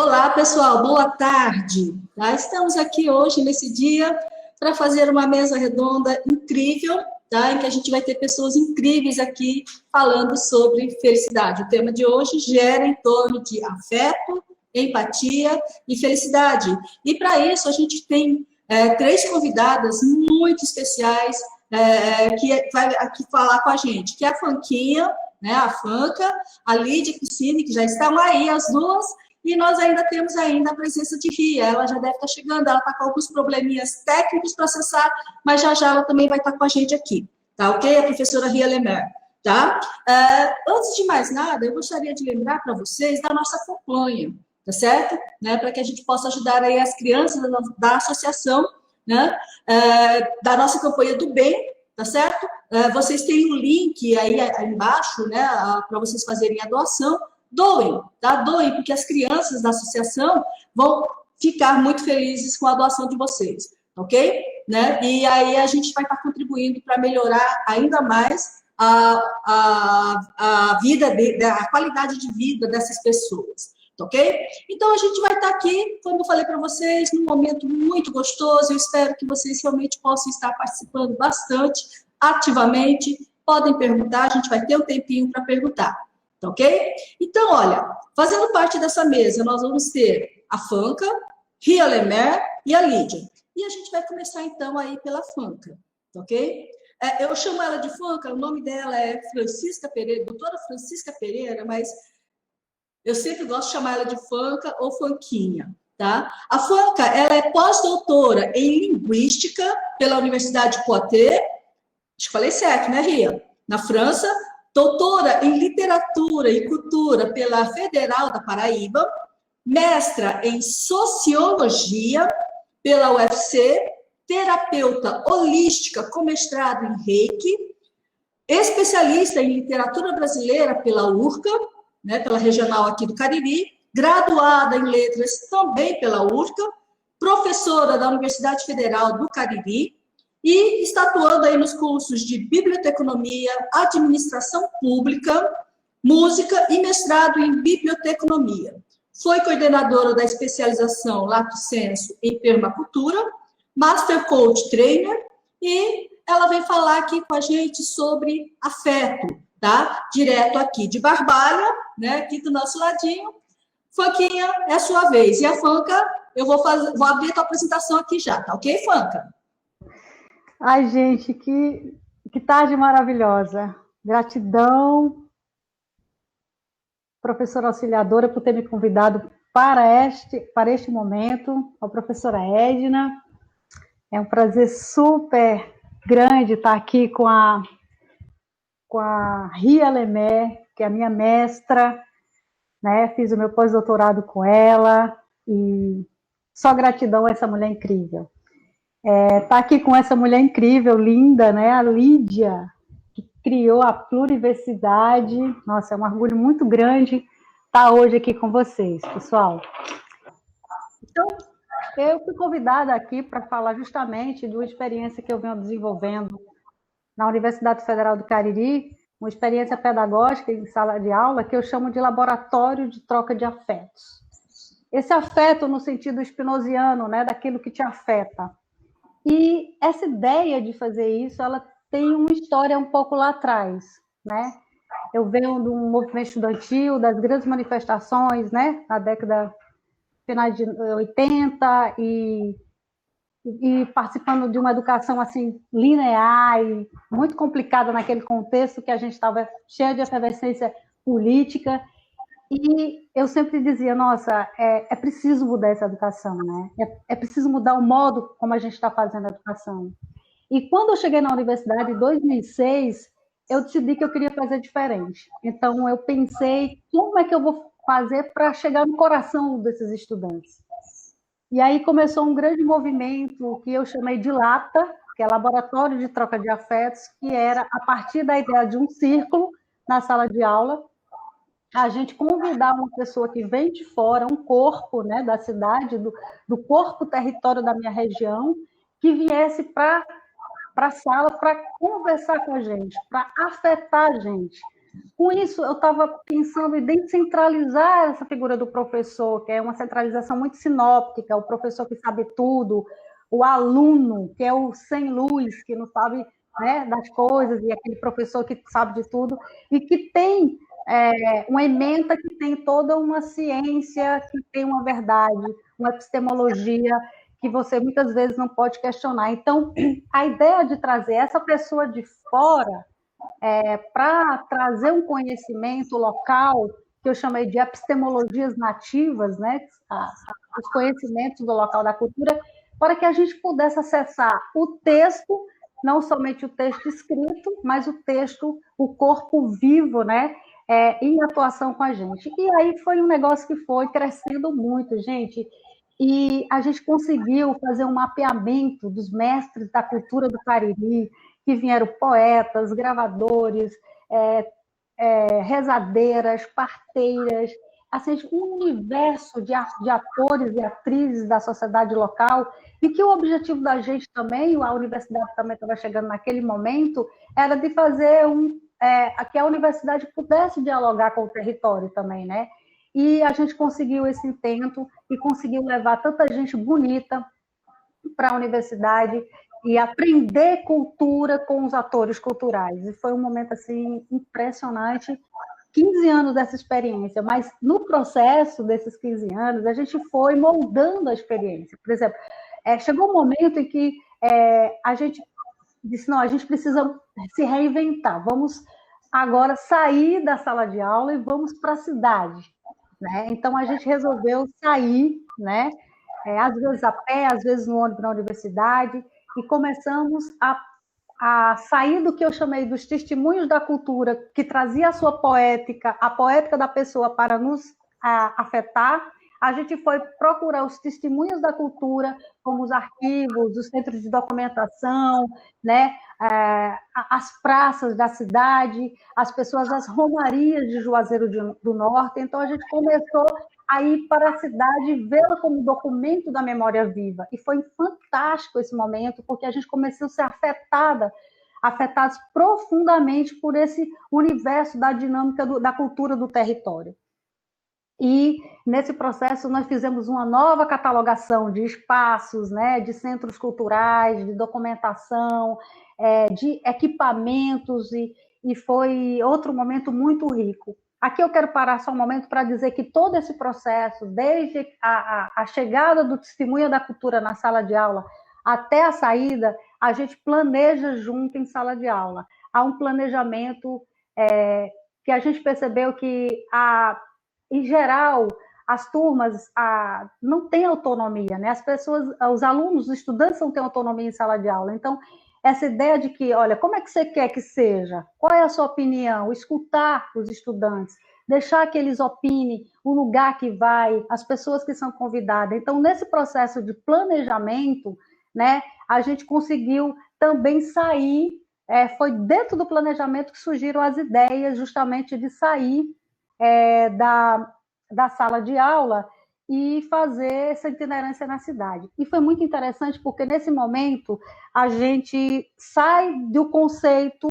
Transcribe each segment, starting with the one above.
Olá, pessoal, boa tarde. Tá? Estamos aqui hoje, nesse dia, para fazer uma mesa redonda incrível, tá? Em que a gente vai ter pessoas incríveis aqui falando sobre felicidade. O tema de hoje gira em torno de afeto, empatia e felicidade. E para isso, a gente tem três convidadas muito especiais que vai aqui falar com a gente, que é a Fanquinha, né, a Fanca, a Lídia Piscine, que já estão aí, as duas. E nós ainda temos a presença de Ria, ela já deve estar chegando, ela está com alguns probleminhas técnicos para acessar, mas já ela também vai estar com a gente aqui, tá ok? A professora Ria Lemer, tá? Antes de mais nada, eu gostaria de lembrar para vocês da nossa campanha, tá certo? Né, para que a gente possa ajudar aí as crianças da associação, né, da nossa campanha do bem, tá certo? Vocês têm um link aí embaixo, né, para vocês fazerem a doação. Doem, tá? Doem, porque as crianças da associação vão ficar muito felizes com a doação de vocês, ok? Né? E aí a gente vai estar contribuindo para melhorar ainda mais a vida, a qualidade de vida dessas pessoas, ok? Então a gente vai estar aqui, como eu falei para vocês, num momento muito gostoso. Eu espero que vocês realmente possam estar participando bastante, ativamente. Podem perguntar, a gente vai ter um tempinho para perguntar. Ok? Então, olha, fazendo parte dessa mesa, nós vamos ter a Fanca, Ria Lemer e a Lídia. E a gente vai começar, então, aí pela Fanca, ok? Eu chamo ela de Fanca, o nome dela é Francisca Pereira, doutora Francisca Pereira, mas eu sempre gosto de chamar ela de Fanca ou Fanquinha, tá? A Fanca, ela é pós-doutora em Linguística pela Universidade de Poitiers, acho que falei certo, né, Ria? Na França, doutora em Literatura e Cultura pela Federal da Paraíba, mestra em Sociologia pela UFC, terapeuta holística com mestrado em Reiki, especialista em Literatura Brasileira pela URCA, né, pela Regional aqui do Cariri, graduada em Letras também pela URCA, professora da Universidade Federal do Cariri, e está atuando aí nos cursos de biblioteconomia, administração pública, música e mestrado em biblioteconomia. Foi coordenadora da especialização Lato Sensu em permacultura, Master Coach Trainer, e ela vem falar aqui com a gente sobre afeto, tá? Direto aqui de Barbalha, né? Aqui do nosso ladinho. Fanquinha, é a sua vez. E a Fanca, eu vou abrir a tua apresentação aqui já, tá ok, Fanca? Ai, gente, que tarde maravilhosa. Gratidão, professora auxiliadora, por ter me convidado para este momento, a professora Edna. É um prazer super grande estar aqui com a Ria Lemer, que é a minha mestra, né? Fiz o meu pós-doutorado com ela e só gratidão a essa mulher incrível. Tá aqui com essa mulher incrível, linda, né? A Lídia, que criou a pluriversidade. Nossa, é um orgulho muito grande estar hoje aqui com vocês, pessoal. Então, eu fui convidada aqui para falar justamente de uma experiência que eu venho desenvolvendo na Universidade Federal do Cariri, uma experiência pedagógica em sala de aula que eu chamo de laboratório de troca de afetos. Esse afeto no sentido spinoziano, né? Daquilo que te afeta. E essa ideia de fazer isso, ela tem uma história um pouco lá atrás, né? Eu venho de um movimento estudantil, das grandes manifestações, né? Na década final de 80 e participando de uma educação assim linear e muito complicada naquele contexto que a gente estava cheio de efervescência política. E eu sempre dizia, nossa, é preciso mudar essa educação, né? É preciso mudar o modo como a gente está fazendo a educação. E quando eu cheguei na universidade, em 2006, eu decidi que eu queria fazer diferente. Então, eu pensei, como é que eu vou fazer para chegar no coração desses estudantes? E aí começou um grande movimento que eu chamei de LATA, que é Laboratório de Troca de Afetos, que era a partir da ideia de um círculo na sala de aula, a gente convidar uma pessoa que vem de fora, um corpo, né, da cidade, do corpo território da minha região, que viesse para a sala para conversar com a gente, para afetar a gente. Com isso, eu estava pensando em descentralizar essa figura do professor, que é uma centralização muito sinóptica, o professor que sabe tudo, o aluno, que é o sem luz, que não sabe, né, das coisas, e aquele professor que sabe de tudo, e que tem uma ementa que tem toda uma ciência, que tem uma verdade, uma epistemologia, que você muitas vezes não pode questionar. Então, a ideia de trazer essa pessoa de fora para trazer um conhecimento local, que eu chamei de epistemologias nativas, né, os conhecimentos do local da cultura, para que a gente pudesse acessar o texto, não somente o texto escrito, mas o texto, o corpo vivo, né, em atuação com a gente. E aí foi um negócio que foi crescendo muito, gente, e a gente conseguiu fazer um mapeamento dos mestres da cultura do Cariri, que vieram poetas, gravadores, rezadeiras, parteiras, assim, um universo de atores e atrizes da sociedade local, e que o objetivo da gente também, a universidade também estava chegando naquele momento, era de fazer que a universidade pudesse dialogar com o território também, né? E a gente conseguiu esse intento e conseguiu levar tanta gente bonita para a universidade e aprender cultura com os atores culturais. E foi um momento assim impressionante. 15 anos dessa experiência, mas no processo desses 15 anos, a gente foi moldando a experiência. Por exemplo, chegou um momento em que a gente disse, não, a gente precisa se reinventar, vamos agora sair da sala de aula e vamos para a cidade. Né? Então, a gente resolveu sair, né? Às vezes a pé, às vezes no ônibus na universidade, e começamos a sair do que eu chamei dos testemunhos da cultura, que trazia a sua poética, a poética da pessoa para nos afetar. A gente foi procurar os testemunhos da cultura, como os arquivos, os centros de documentação, né? As praças da cidade, as pessoas, as romarias de Juazeiro do Norte. Então, a gente começou a ir para a cidade e vê-la como documento da memória viva. E foi fantástico esse momento, porque a gente começou a ser afetados profundamente por esse universo da dinâmica da cultura do território. E, nesse processo, nós fizemos uma nova catalogação de espaços, né, de centros culturais, de documentação, de equipamentos, e foi outro momento muito rico. Aqui eu quero parar só um momento para dizer que todo esse processo, desde a chegada do testemunho da cultura na sala de aula até a saída, a gente planeja junto em sala de aula. Há um planejamento que a gente percebeu que em geral, as turmas não têm autonomia, né? As pessoas, os alunos, os estudantes não têm autonomia em sala de aula. Então, essa ideia de que, olha, como é que você quer que seja? Qual é a sua opinião? Escutar os estudantes, deixar que eles opinem o lugar que vai, as pessoas que são convidadas. Então, nesse processo de planejamento, né, a gente conseguiu também sair, foi dentro do planejamento que surgiram as ideias justamente de sair da sala de aula e fazer essa itinerância na cidade. E foi muito interessante porque, nesse momento, a gente sai do conceito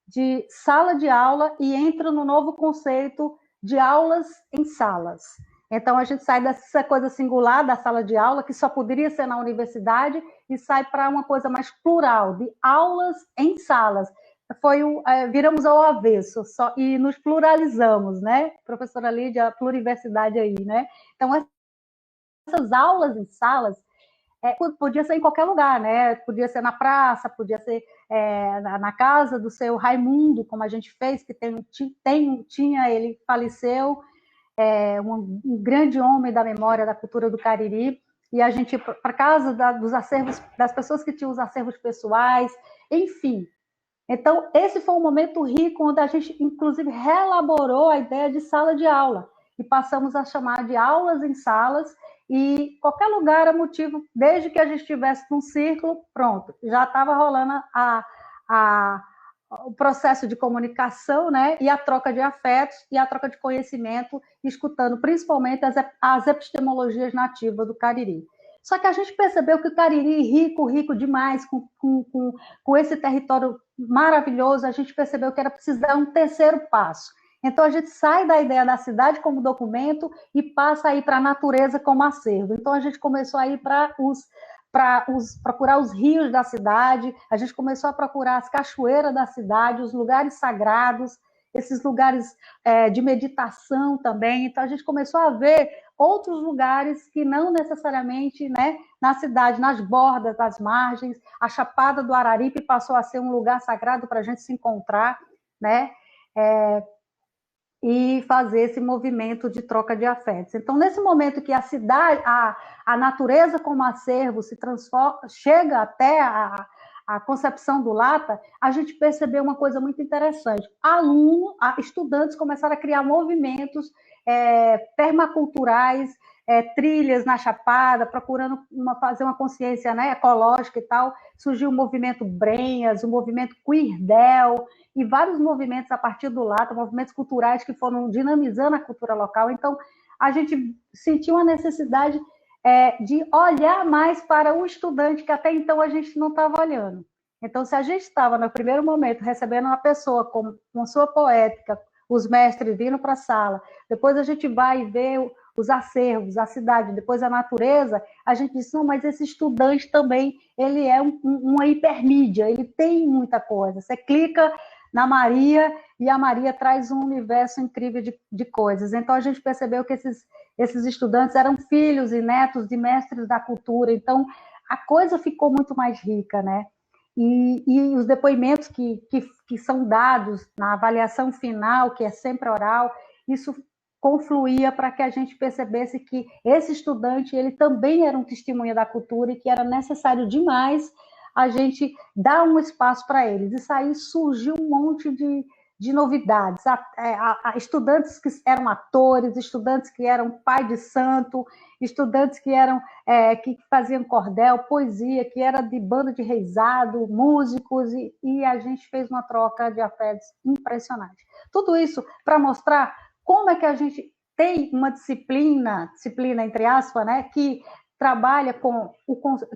de sala de aula e entra no novo conceito de aulas em salas. Então, a gente sai dessa coisa singular da sala de aula, que só poderia ser na universidade, e sai para uma coisa mais plural, de aulas em salas. Viramos ao avesso e nos pluralizamos, né? Professora Lídia, a pluriversidade aí, né? Então, essas aulas em salas podia ser em qualquer lugar, né? Podia ser na praça, podia ser na casa do seu Raimundo, como a gente fez, que tinha ele faleceu, um grande homem da memória da cultura do Cariri, e a gente ia para casa dos acervos, das pessoas que tinham os acervos pessoais, enfim. Então, esse foi um momento rico, onde a gente, inclusive, reelaborou a ideia de sala de aula, e passamos a chamar de aulas em salas, e qualquer lugar era motivo, desde que a gente estivesse num círculo, pronto, já estava rolando o processo de comunicação, né, e a troca de afetos, e a troca de conhecimento, escutando principalmente as epistemologias nativas do Cariri. Só que a gente percebeu que o Cariri, rico demais, com esse território maravilhoso, a gente percebeu que era preciso dar um terceiro passo. Então, a gente sai da ideia da cidade como documento e passa a ir para a natureza como acervo. Então, a gente começou a ir procurar os rios da cidade, a gente começou a procurar as cachoeiras da cidade, os lugares sagrados, esses lugares de meditação também. Então, a gente começou a ver outros lugares que não necessariamente, né, na cidade, nas bordas, das margens. A Chapada do Araripe passou a ser um lugar sagrado para a gente se encontrar, né, e fazer esse movimento de troca de afetos. Então, nesse momento que a cidade, a natureza como acervo se transforma, chega até a concepção do Lata, a gente percebeu uma coisa muito interessante. Estudantes começaram a criar movimentos permaculturais, trilhas na Chapada, procurando fazer uma consciência, né, ecológica e tal. Surgiu o movimento Brenhas, o movimento Queerdel, e vários movimentos a partir do Lata, movimentos culturais que foram dinamizando a cultura local. Então, a gente sentiu a necessidade de olhar mais para o estudante, que até então a gente não estava olhando. Então, se a gente estava, no primeiro momento, recebendo uma pessoa com sua poética, os mestres vindo para a sala, depois a gente vai ver os acervos, a cidade, depois a natureza, a gente diz, não, mas esse estudante também, ele é uma hipermídia, ele tem muita coisa. Você clica na Maria, e a Maria traz um universo incrível de coisas. Então, a gente percebeu que esses estudantes eram filhos e netos de mestres da cultura, então a coisa ficou muito mais rica, né? E os depoimentos que são dados na avaliação final, que é sempre oral, isso confluía para que a gente percebesse que esse estudante, ele também era um testemunha da cultura e que era necessário demais a gente dar um espaço para eles. Isso aí surgiu um monte de novidades. Estudantes que eram atores, estudantes que eram pai de santo, estudantes que que faziam cordel, poesia, que era de banda de reizado, músicos, e a gente fez uma troca de afetos impressionante. Tudo isso para mostrar como é que a gente tem uma disciplina entre aspas, né, que trabalha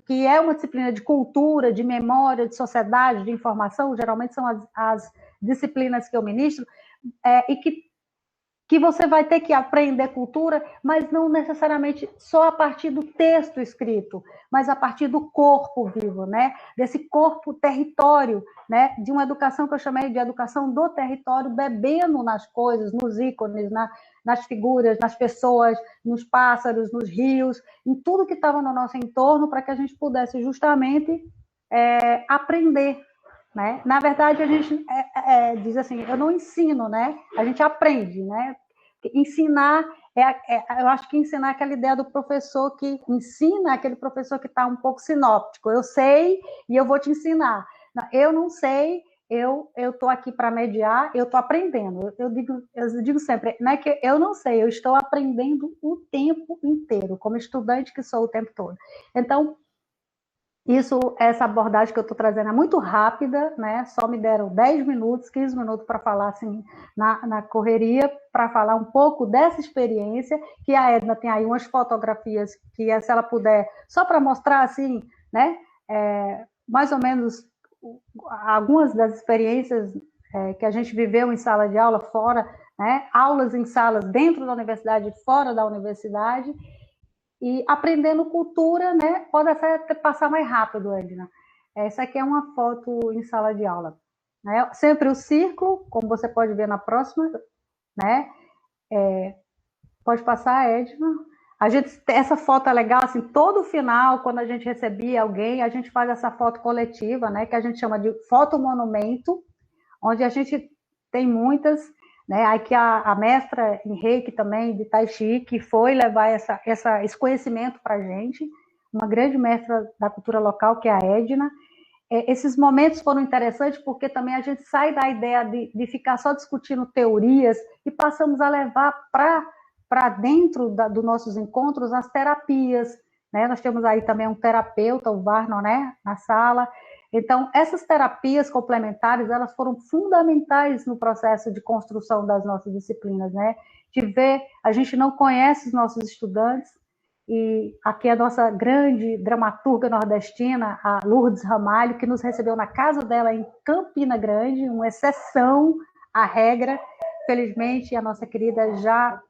que é uma disciplina de cultura, de memória, de sociedade, de informação, geralmente são as disciplinas que eu ministro, e que você vai ter que aprender cultura, mas não necessariamente só a partir do texto escrito, mas a partir do corpo vivo, né? Desse corpo território, né? De uma educação que eu chamei de educação do território, bebendo nas coisas, nos ícones, nas figuras, nas pessoas, nos pássaros, nos rios, em tudo que estava no nosso entorno, para que a gente pudesse justamente aprender. Né? Na verdade, a gente diz assim, eu não ensino, né? A gente aprende, né? Ensinar, eu acho que ensinar é aquela ideia do professor que ensina, aquele professor que está um pouco sinóptico. Eu sei e eu vou te ensinar. Eu não sei, eu estou aqui para mediar, eu estou aprendendo. Eu digo sempre, não é que eu não sei, eu estou aprendendo o tempo inteiro, como estudante que sou o tempo todo. Então, essa abordagem que eu estou trazendo é muito rápida, né? Só me deram 10 minutos, 15 minutos para falar assim, na correria, para falar um pouco dessa experiência, que a Edna tem aí umas fotografias que, se ela puder, só para mostrar assim, né? Mais ou menos algumas das experiências que a gente viveu em sala de aula fora, né? Aulas em salas dentro da universidade e fora da universidade. E aprendendo cultura, né, pode até passar mais rápido, Edna. Essa aqui é uma foto em sala de aula. Né? Sempre o círculo, como você pode ver na próxima. Né? Pode passar, Edna. Essa foto é legal, assim, todo final, quando a gente recebia alguém, a gente faz essa foto coletiva, né, que a gente chama de fotomonumento, onde a gente tem muitas... Né? Aqui a mestra em Reiki também, de Tai Chi, que foi levar esse conhecimento para a gente, uma grande mestra da cultura local, que é a Edna. Esses momentos foram interessantes porque também a gente sai da ideia de ficar só discutindo teorias e passamos a levar para dentro dos nossos encontros as terapias. Né? Nós temos aí também um terapeuta, o Varno, né? Na sala. Então, essas terapias complementares, elas foram fundamentais no processo de construção das nossas disciplinas, né? De ver, a gente não conhece os nossos estudantes, e aqui a nossa grande dramaturga nordestina, a Lourdes Ramalho, que nos recebeu na casa dela em Campina Grande, uma exceção à regra. Felizmente, a nossa querida já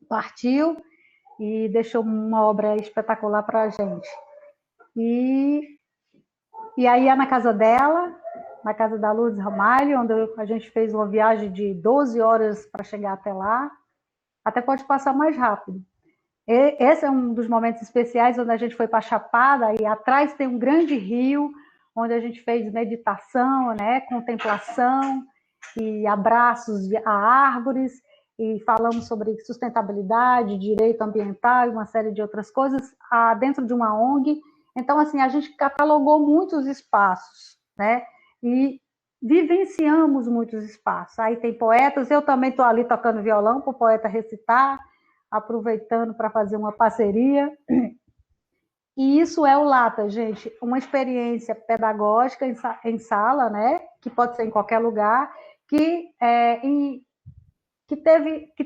partiu e deixou uma obra espetacular para a gente. E aí é na casa dela, na casa da Lourdes Ramalho, onde a gente fez uma viagem de 12 horas para chegar até lá. Até pode passar mais rápido. Esse é um dos momentos especiais onde a gente foi para a Chapada e atrás tem um grande rio onde a gente fez meditação, né, contemplação e abraços a árvores e falamos sobre sustentabilidade, direito ambiental e uma série de outras coisas dentro de uma ONG. Então, assim, a gente catalogou muitos espaços, né, e vivenciamos muitos espaços. Aí tem poetas, eu também estou ali tocando violão para o poeta recitar, aproveitando para fazer uma parceria. E isso é o Lata, gente, uma experiência pedagógica em sala, né, que pode ser em qualquer lugar, que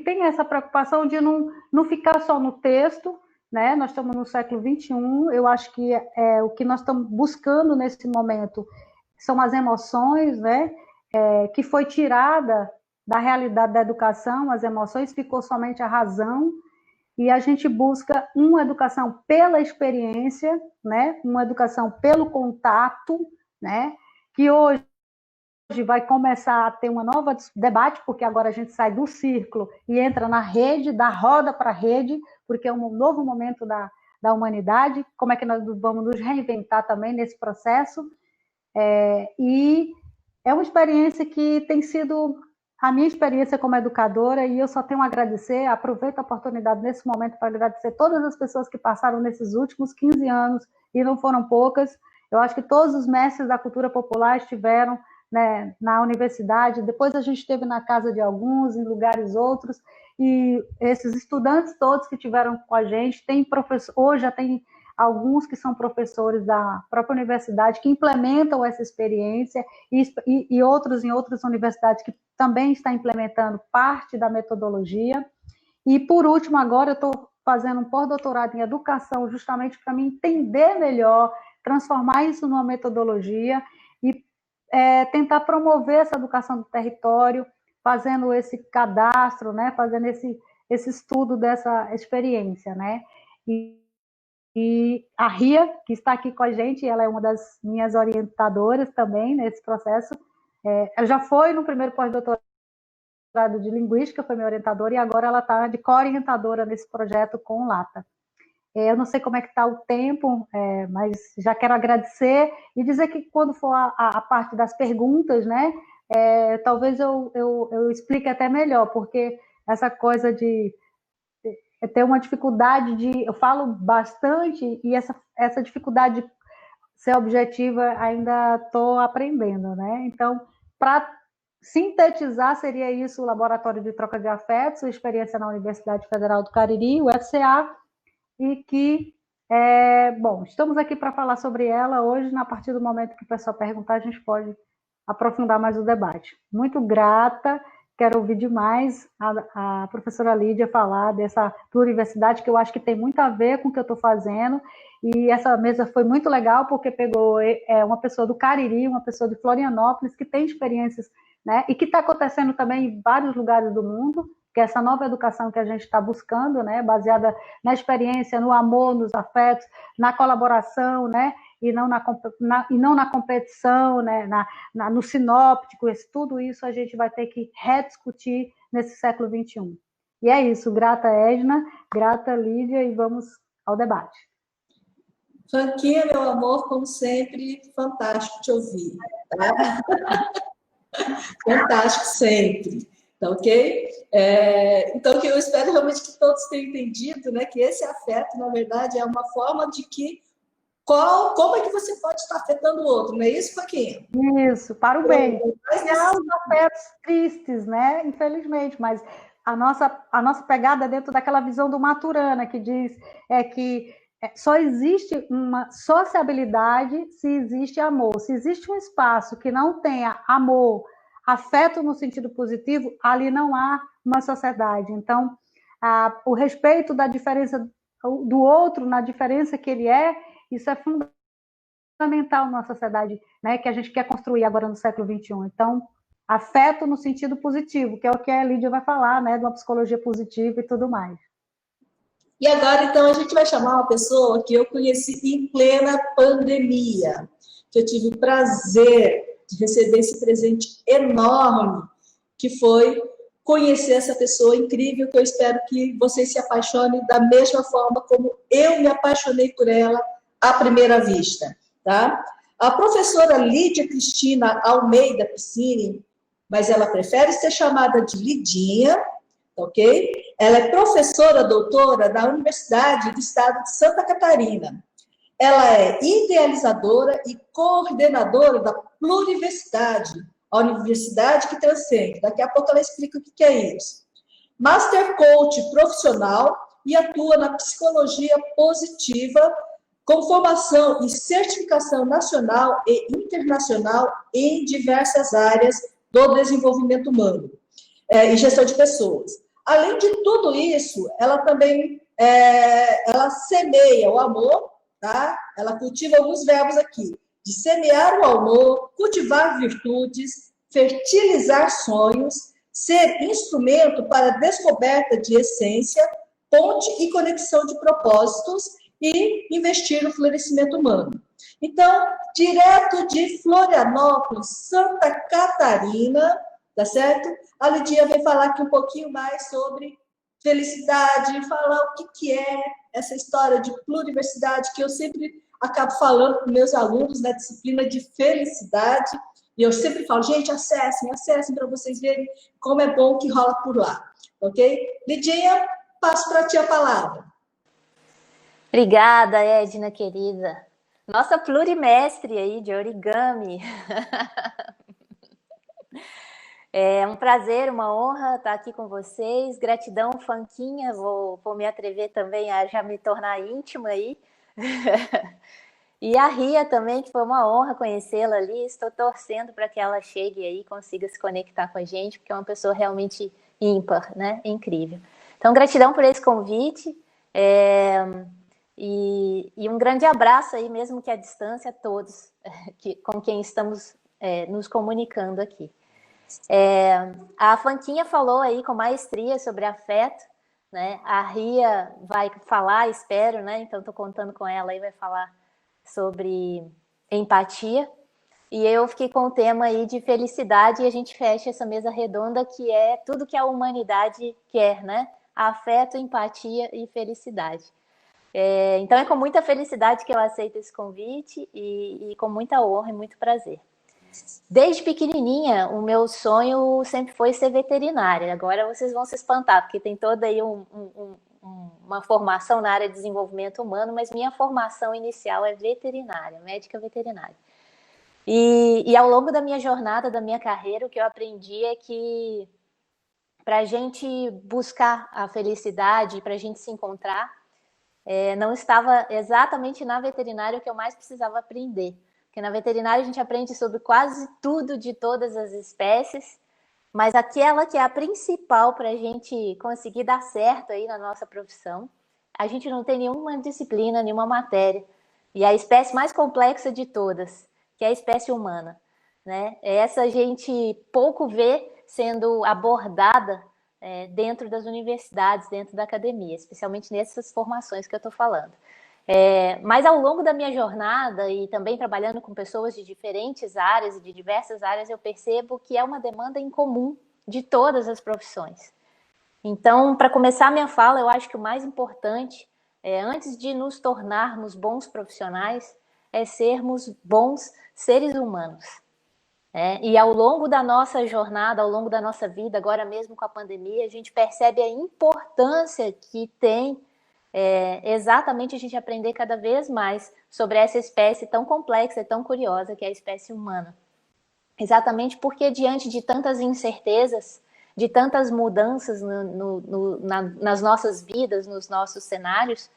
tem essa preocupação de não ficar só no texto, né? Nós estamos no século XXI, eu acho que o que nós estamos buscando nesse momento são as emoções, né? Que foi tirada da realidade da educação, as emoções, ficou somente a razão, e a gente busca uma educação pela experiência, né? Uma educação pelo contato, né? Que hoje vai começar a ter uma nova debate, porque agora a gente sai do círculo e entra na rede, da roda para a rede, porque é um novo momento da humanidade, como é que nós vamos nos reinventar também nesse processo. E é uma experiência que tem sido a minha experiência como educadora, e eu só tenho a agradecer, aproveito a oportunidade nesse momento para agradecer todas as pessoas que passaram nesses últimos 15 anos, e não foram poucas. Eu acho que todos os mestres da cultura popular estiveram, né, na universidade, depois a gente esteve na casa de alguns, em lugares outros, e esses estudantes todos que tiveram com a gente, tem professor, hoje já tem alguns que são professores da própria universidade que implementam essa experiência e outros em outras universidades que também estão implementando parte da metodologia. E, por último, agora eu estou fazendo um pós-doutorado em educação justamente para me entender melhor, transformar isso numa metodologia e tentar promover essa educação do território, fazendo esse cadastro, né, fazendo esse estudo dessa experiência, né? E a Ria, que está aqui com a gente, ela é uma das minhas orientadoras também nesse processo. Ela já foi no primeiro pós-doutorado de Linguística, foi minha orientadora, e agora ela está de co-orientadora nesse projeto com o Lata. Eu não sei como é que está o tempo, mas já quero agradecer e dizer que quando for a parte das perguntas, né, talvez eu explique até melhor, porque essa coisa de ter uma dificuldade eu falo bastante, e essa dificuldade de ser objetiva ainda estou aprendendo, né? Então, para sintetizar, seria isso: o Laboratório de Troca de Afetos, a experiência na Universidade Federal do Cariri, o FCA, e que, bom, estamos aqui para falar sobre ela hoje. A partir do momento que o pessoal perguntar, a gente pode aprofundar mais o debate. Muito grata, quero ouvir demais a professora Lídia falar dessa pluriversidade, que eu acho que tem muito a ver com o que eu estou fazendo, e essa mesa foi muito legal, porque pegou uma pessoa do Cariri, uma pessoa de Florianópolis, que tem experiências, né, e que está acontecendo também em vários lugares do mundo, que é essa nova educação que a gente está buscando, né, baseada na experiência, no amor, nos afetos, na colaboração, né, e não na competição, né, no sinóptico. Tudo isso a gente vai ter que rediscutir nesse século XXI. E é isso, grata Edna, grata Lídia, e vamos ao debate. Franquinha, meu amor, como sempre, fantástico te ouvir. Tá? Fantástico sempre. Tá ok? Então, que eu espero realmente que todos tenham entendido, né, que esse afeto, na verdade, é uma forma de que como é que você pode estar afetando o outro, não é isso, Paquinha? Isso, para o bem. E há os afetos tristes, né? Infelizmente, mas a nossa pegada é dentro daquela visão do Maturana, que diz que só existe uma sociabilidade se existe amor. Se existe um espaço que não tenha amor, afeto no sentido positivo, ali não há uma sociedade. Então, o respeito da diferença do outro, na diferença que ele é, isso é fundamental na sociedade, né, que a gente quer construir agora no século XXI. Então, afeto no sentido positivo, que é o que a Lídia vai falar, né, de uma psicologia positiva e tudo mais. E agora, então, a gente vai chamar uma pessoa que eu conheci em plena pandemia, que eu tive o prazer de receber esse presente enorme, que foi conhecer essa pessoa incrível, que eu espero que vocês se apaixonem da mesma forma como eu me apaixonei por ela à primeira vista, tá? A professora Lídia Cristina Almeida Piscini, mas ela prefere ser chamada de Lidinha, ok? Ela é professora doutora da Universidade do Estado de Santa Catarina. Ela é idealizadora e coordenadora da Pluriversidade, a universidade que transcende. Daqui a pouco ela explica o que é isso. Master Coach profissional e atua na psicologia positiva, com formação e certificação nacional e internacional em diversas áreas do desenvolvimento humano e gestão de pessoas. Além de tudo isso, ela também ela semeia o amor, tá? Ela cultiva alguns verbos aqui, de semear o amor, cultivar virtudes, fertilizar sonhos, ser instrumento para descoberta de essência, ponte e conexão de propósitos e investir no florescimento humano. Então, direto de Florianópolis, Santa Catarina, tá certo? A Lidia vem falar aqui um pouquinho mais sobre felicidade, falar o que é essa história de pluriversidade, que eu sempre acabo falando com meus alunos na disciplina de felicidade, e eu sempre falo, gente, acessem para vocês verem como é bom que rola por lá, ok? Lidinha, passo para ti a palavra. Obrigada, Edna, querida. Nossa plurimestre aí de origami. É um prazer, uma honra estar aqui com vocês. Gratidão, Fanquinha. Vou me atrever também a já me tornar íntima aí. E a Ria também, que foi uma honra conhecê-la ali. Estou torcendo para que ela chegue aí e consiga se conectar com a gente, porque é uma pessoa realmente ímpar, né? Incrível. Então, gratidão por esse convite. E um grande abraço aí, mesmo que à distância, a todos com quem estamos nos comunicando aqui. A Fanquinha falou aí com maestria sobre afeto, né? A Ria vai falar, espero, né? Então estou contando com ela aí, vai falar sobre empatia. E eu fiquei com o tema aí de felicidade e a gente fecha essa mesa redonda que é tudo que a humanidade quer, né? Afeto, empatia e felicidade. Então é com muita felicidade que eu aceito esse convite e com muita honra e muito prazer. Desde pequenininha, o meu sonho sempre foi ser veterinária. Agora vocês vão se espantar, porque tem toda aí uma formação na área de desenvolvimento humano, mas minha formação inicial é veterinária, médica veterinária. E ao longo da minha jornada, da minha carreira, o que eu aprendi é que para a gente buscar a felicidade, para a gente se encontrar, não estava exatamente na veterinária o que eu mais precisava aprender. Porque na veterinária a gente aprende sobre quase tudo de todas as espécies, mas aquela que é a principal para a gente conseguir dar certo aí na nossa profissão, a gente não tem nenhuma disciplina, nenhuma matéria. E a espécie mais complexa de todas, que é a espécie humana, né? Essa a gente pouco vê sendo abordada dentro das universidades, dentro da academia, especialmente nessas formações que eu estou falando. Mas ao longo da minha jornada e também trabalhando com pessoas de diferentes áreas e de diversas áreas, eu percebo que é uma demanda em comum de todas as profissões. Então, para começar a minha fala, eu acho que o mais importante, antes de nos tornarmos bons profissionais, é sermos bons seres humanos. E ao longo da nossa jornada, ao longo da nossa vida, agora mesmo com a pandemia, a gente percebe a importância que tem exatamente a gente aprender cada vez mais sobre essa espécie tão complexa e tão curiosa que é a espécie humana. Exatamente porque diante de tantas incertezas, de tantas mudanças nas nossas vidas, nos nossos cenários,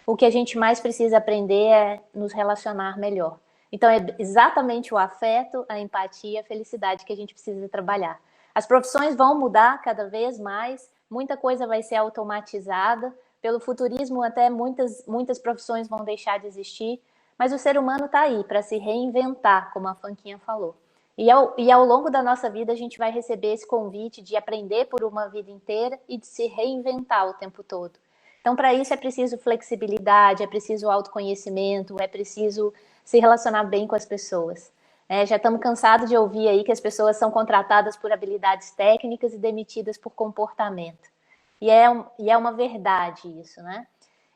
o que a gente mais precisa aprender é nos relacionar melhor. Então, é exatamente o afeto, a empatia, a felicidade que a gente precisa trabalhar. As profissões vão mudar cada vez mais, muita coisa vai ser automatizada, pelo futurismo até muitas profissões vão deixar de existir, mas o ser humano está aí para se reinventar, como a Fanquinha falou. E ao longo da nossa vida a gente vai receber esse convite de aprender por uma vida inteira e de se reinventar o tempo todo. Então, para isso é preciso flexibilidade, é preciso autoconhecimento, é preciso se relacionar bem com as pessoas. Já estamos cansados de ouvir aí que as pessoas são contratadas por habilidades técnicas e demitidas por comportamento. E é uma verdade isso, né?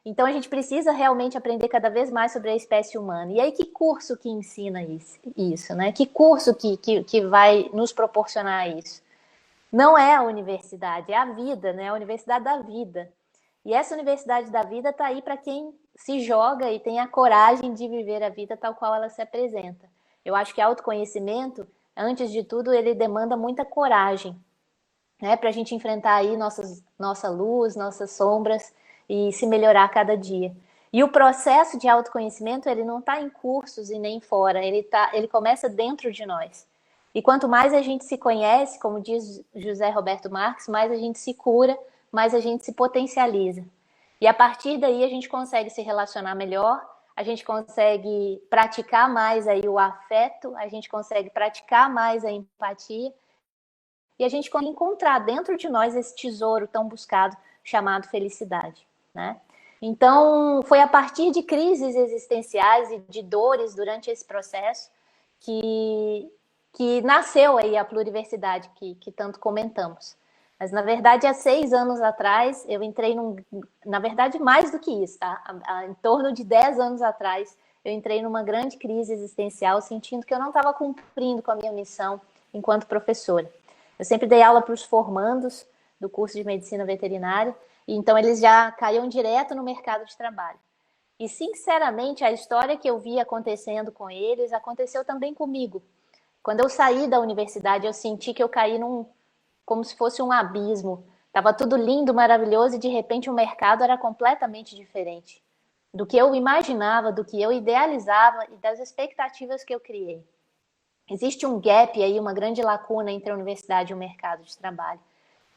Então, a gente precisa realmente aprender cada vez mais sobre a espécie humana. E aí, que curso que ensina isso, né? Que curso que vai nos proporcionar isso? Não é a universidade, é a vida, né? A universidade da vida. E essa universidade da vida está aí para quem se joga e tem a coragem de viver a vida tal qual ela se apresenta. Eu acho que autoconhecimento, antes de tudo, ele demanda muita coragem, né? Para a gente enfrentar aí nossa luz, nossas sombras e se melhorar cada dia. E o processo de autoconhecimento, ele não está em cursos e nem fora, ele começa dentro de nós. E quanto mais a gente se conhece, como diz José Roberto Marques, mais a gente se cura, mais a gente se potencializa. E a partir daí a gente consegue se relacionar melhor, a gente consegue praticar mais aí o afeto, a gente consegue praticar mais a empatia, e a gente consegue encontrar dentro de nós esse tesouro tão buscado chamado felicidade, né? Então, foi a partir de crises existenciais e de dores durante esse processo que nasceu aí a pluriversidade que tanto comentamos. Mas, na verdade, há 6 anos atrás, eu entrei na verdade, mais do que isso, tá? Em torno de 10 anos atrás, eu entrei numa grande crise existencial, sentindo que eu não estava cumprindo com a minha missão enquanto professora. Eu sempre dei aula para os formandos do curso de medicina veterinária, e então eles já caíam direto no mercado de trabalho. E, sinceramente, a história que eu vi acontecendo com eles aconteceu também comigo. Quando eu saí da universidade, eu senti que eu caí como se fosse um abismo. Estava tudo lindo, maravilhoso, e de repente o mercado era completamente diferente do que eu imaginava, do que eu idealizava e das expectativas que eu criei. Existe um gap aí, uma grande lacuna entre a universidade e o mercado de trabalho.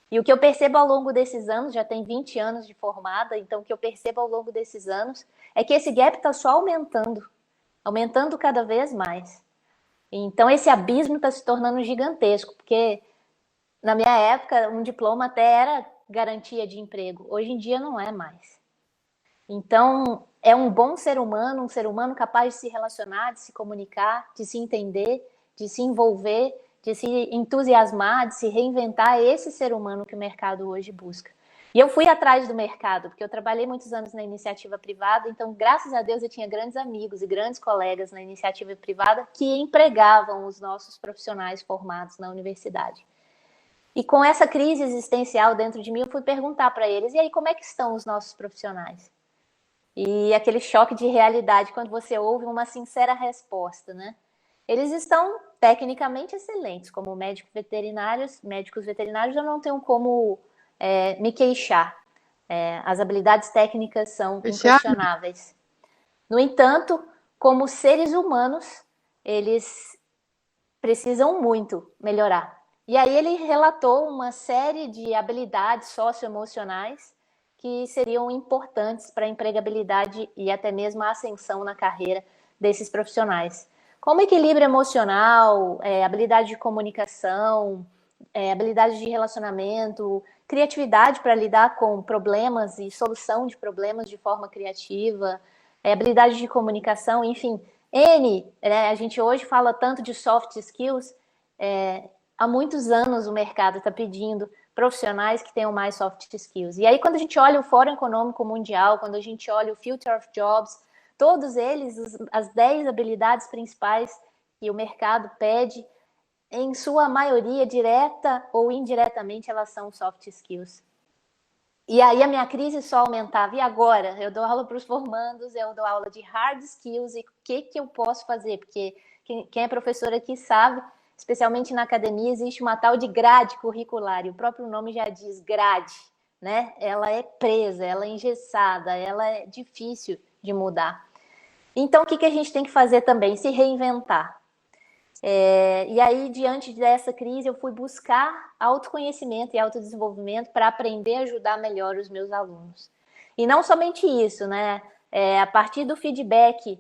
E o que eu percebo ao longo desses anos, já tem 20 anos de formada, então o que eu percebo ao longo desses anos é que esse gap está só aumentando cada vez mais. Então esse abismo está se tornando gigantesco, porque na minha época um diploma até era garantia de emprego, hoje em dia não é mais. Então é um ser humano capaz de se relacionar, de se comunicar, de se entender, de se envolver, de se entusiasmar, de se reinventar, esse ser humano que o mercado hoje busca. E eu fui atrás do mercado, porque eu trabalhei muitos anos na iniciativa privada, então, graças a Deus, eu tinha grandes amigos e grandes colegas na iniciativa privada que empregavam os nossos profissionais formados na universidade. E com essa crise existencial dentro de mim, eu fui perguntar para eles, e aí, como é que estão os nossos profissionais? E aquele choque de realidade quando você ouve uma sincera resposta, né? Eles estão tecnicamente excelentes, como médicos veterinários eu não tenho como me queixar. As habilidades técnicas são inquestionáveis. No entanto, como seres humanos, eles precisam muito melhorar. E aí ele relatou uma série de habilidades socioemocionais que seriam importantes para a empregabilidade e até mesmo a ascensão na carreira desses profissionais. Como equilíbrio emocional, habilidade de comunicação, habilidade de relacionamento, criatividade para lidar com problemas e solução de problemas de forma criativa, habilidade de comunicação, enfim, a gente hoje fala tanto de soft skills, há muitos anos o mercado está pedindo profissionais que tenham mais soft skills. E aí, quando a gente olha o Fórum Econômico Mundial, quando a gente olha o Future of Jobs, todos eles, as 10 habilidades principais que o mercado pede, em sua maioria, direta ou indiretamente, elas são soft skills. E aí a minha crise só aumentava. E agora? Eu dou aula para os formandos, eu dou aula de hard skills, e o que eu posso fazer? Porque quem é professor aqui sabe, especialmente na academia, existe uma tal de grade curricular, e o próprio nome já diz grade, né? Ela é presa, ela é engessada, ela é difícil de mudar. Então, o que a gente tem que fazer também? Se reinventar. E aí, diante dessa crise, eu fui buscar autoconhecimento e autodesenvolvimento para aprender a ajudar melhor os meus alunos. E não somente isso, né? A partir do feedback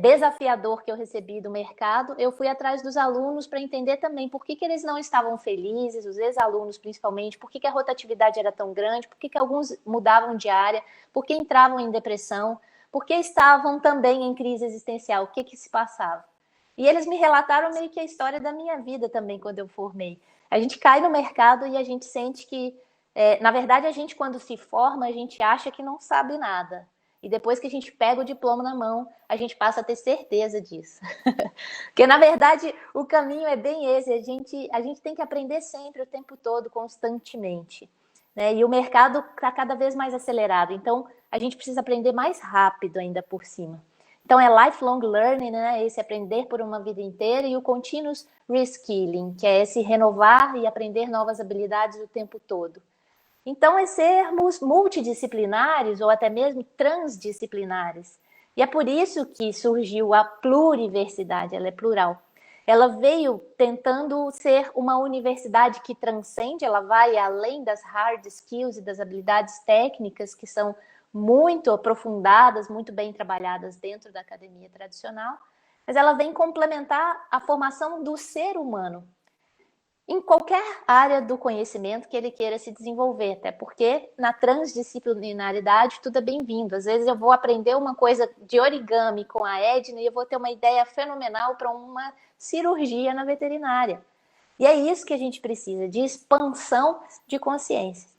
desafiador que eu recebi do mercado, eu fui atrás dos alunos para entender também por que eles não estavam felizes, os ex-alunos principalmente, por que a rotatividade era tão grande, por que alguns mudavam de área, por que entravam em depressão, por que estavam também em crise existencial, o que se passava. E eles me relataram meio que a história da minha vida também, quando eu formei. A gente cai no mercado e a gente sente que, na verdade, a gente quando se forma, a gente acha que não sabe nada. E depois que a gente pega o diploma na mão, a gente passa a ter certeza disso. Porque, na verdade, o caminho é bem esse. A gente tem que aprender sempre, o tempo todo, constantemente. Né? E o mercado está cada vez mais acelerado. Então, a gente precisa aprender mais rápido ainda por cima. Então, é lifelong learning, né? Esse aprender por uma vida inteira, e o continuous reskilling, que é esse renovar e aprender novas habilidades o tempo todo. Então, é sermos multidisciplinares ou até mesmo transdisciplinares. E é por isso que surgiu a pluriversidade, ela é plural. Ela veio tentando ser uma universidade que transcende, ela vai além das hard skills e das habilidades técnicas que são muito aprofundadas, muito bem trabalhadas dentro da academia tradicional, mas ela vem complementar a formação do ser humano em qualquer área do conhecimento que ele queira se desenvolver, até porque na transdisciplinaridade tudo é bem-vindo. Às vezes eu vou aprender uma coisa de origami com a Edna e eu vou ter uma ideia fenomenal para uma cirurgia na veterinária. E é isso que a gente precisa, de expansão de consciência.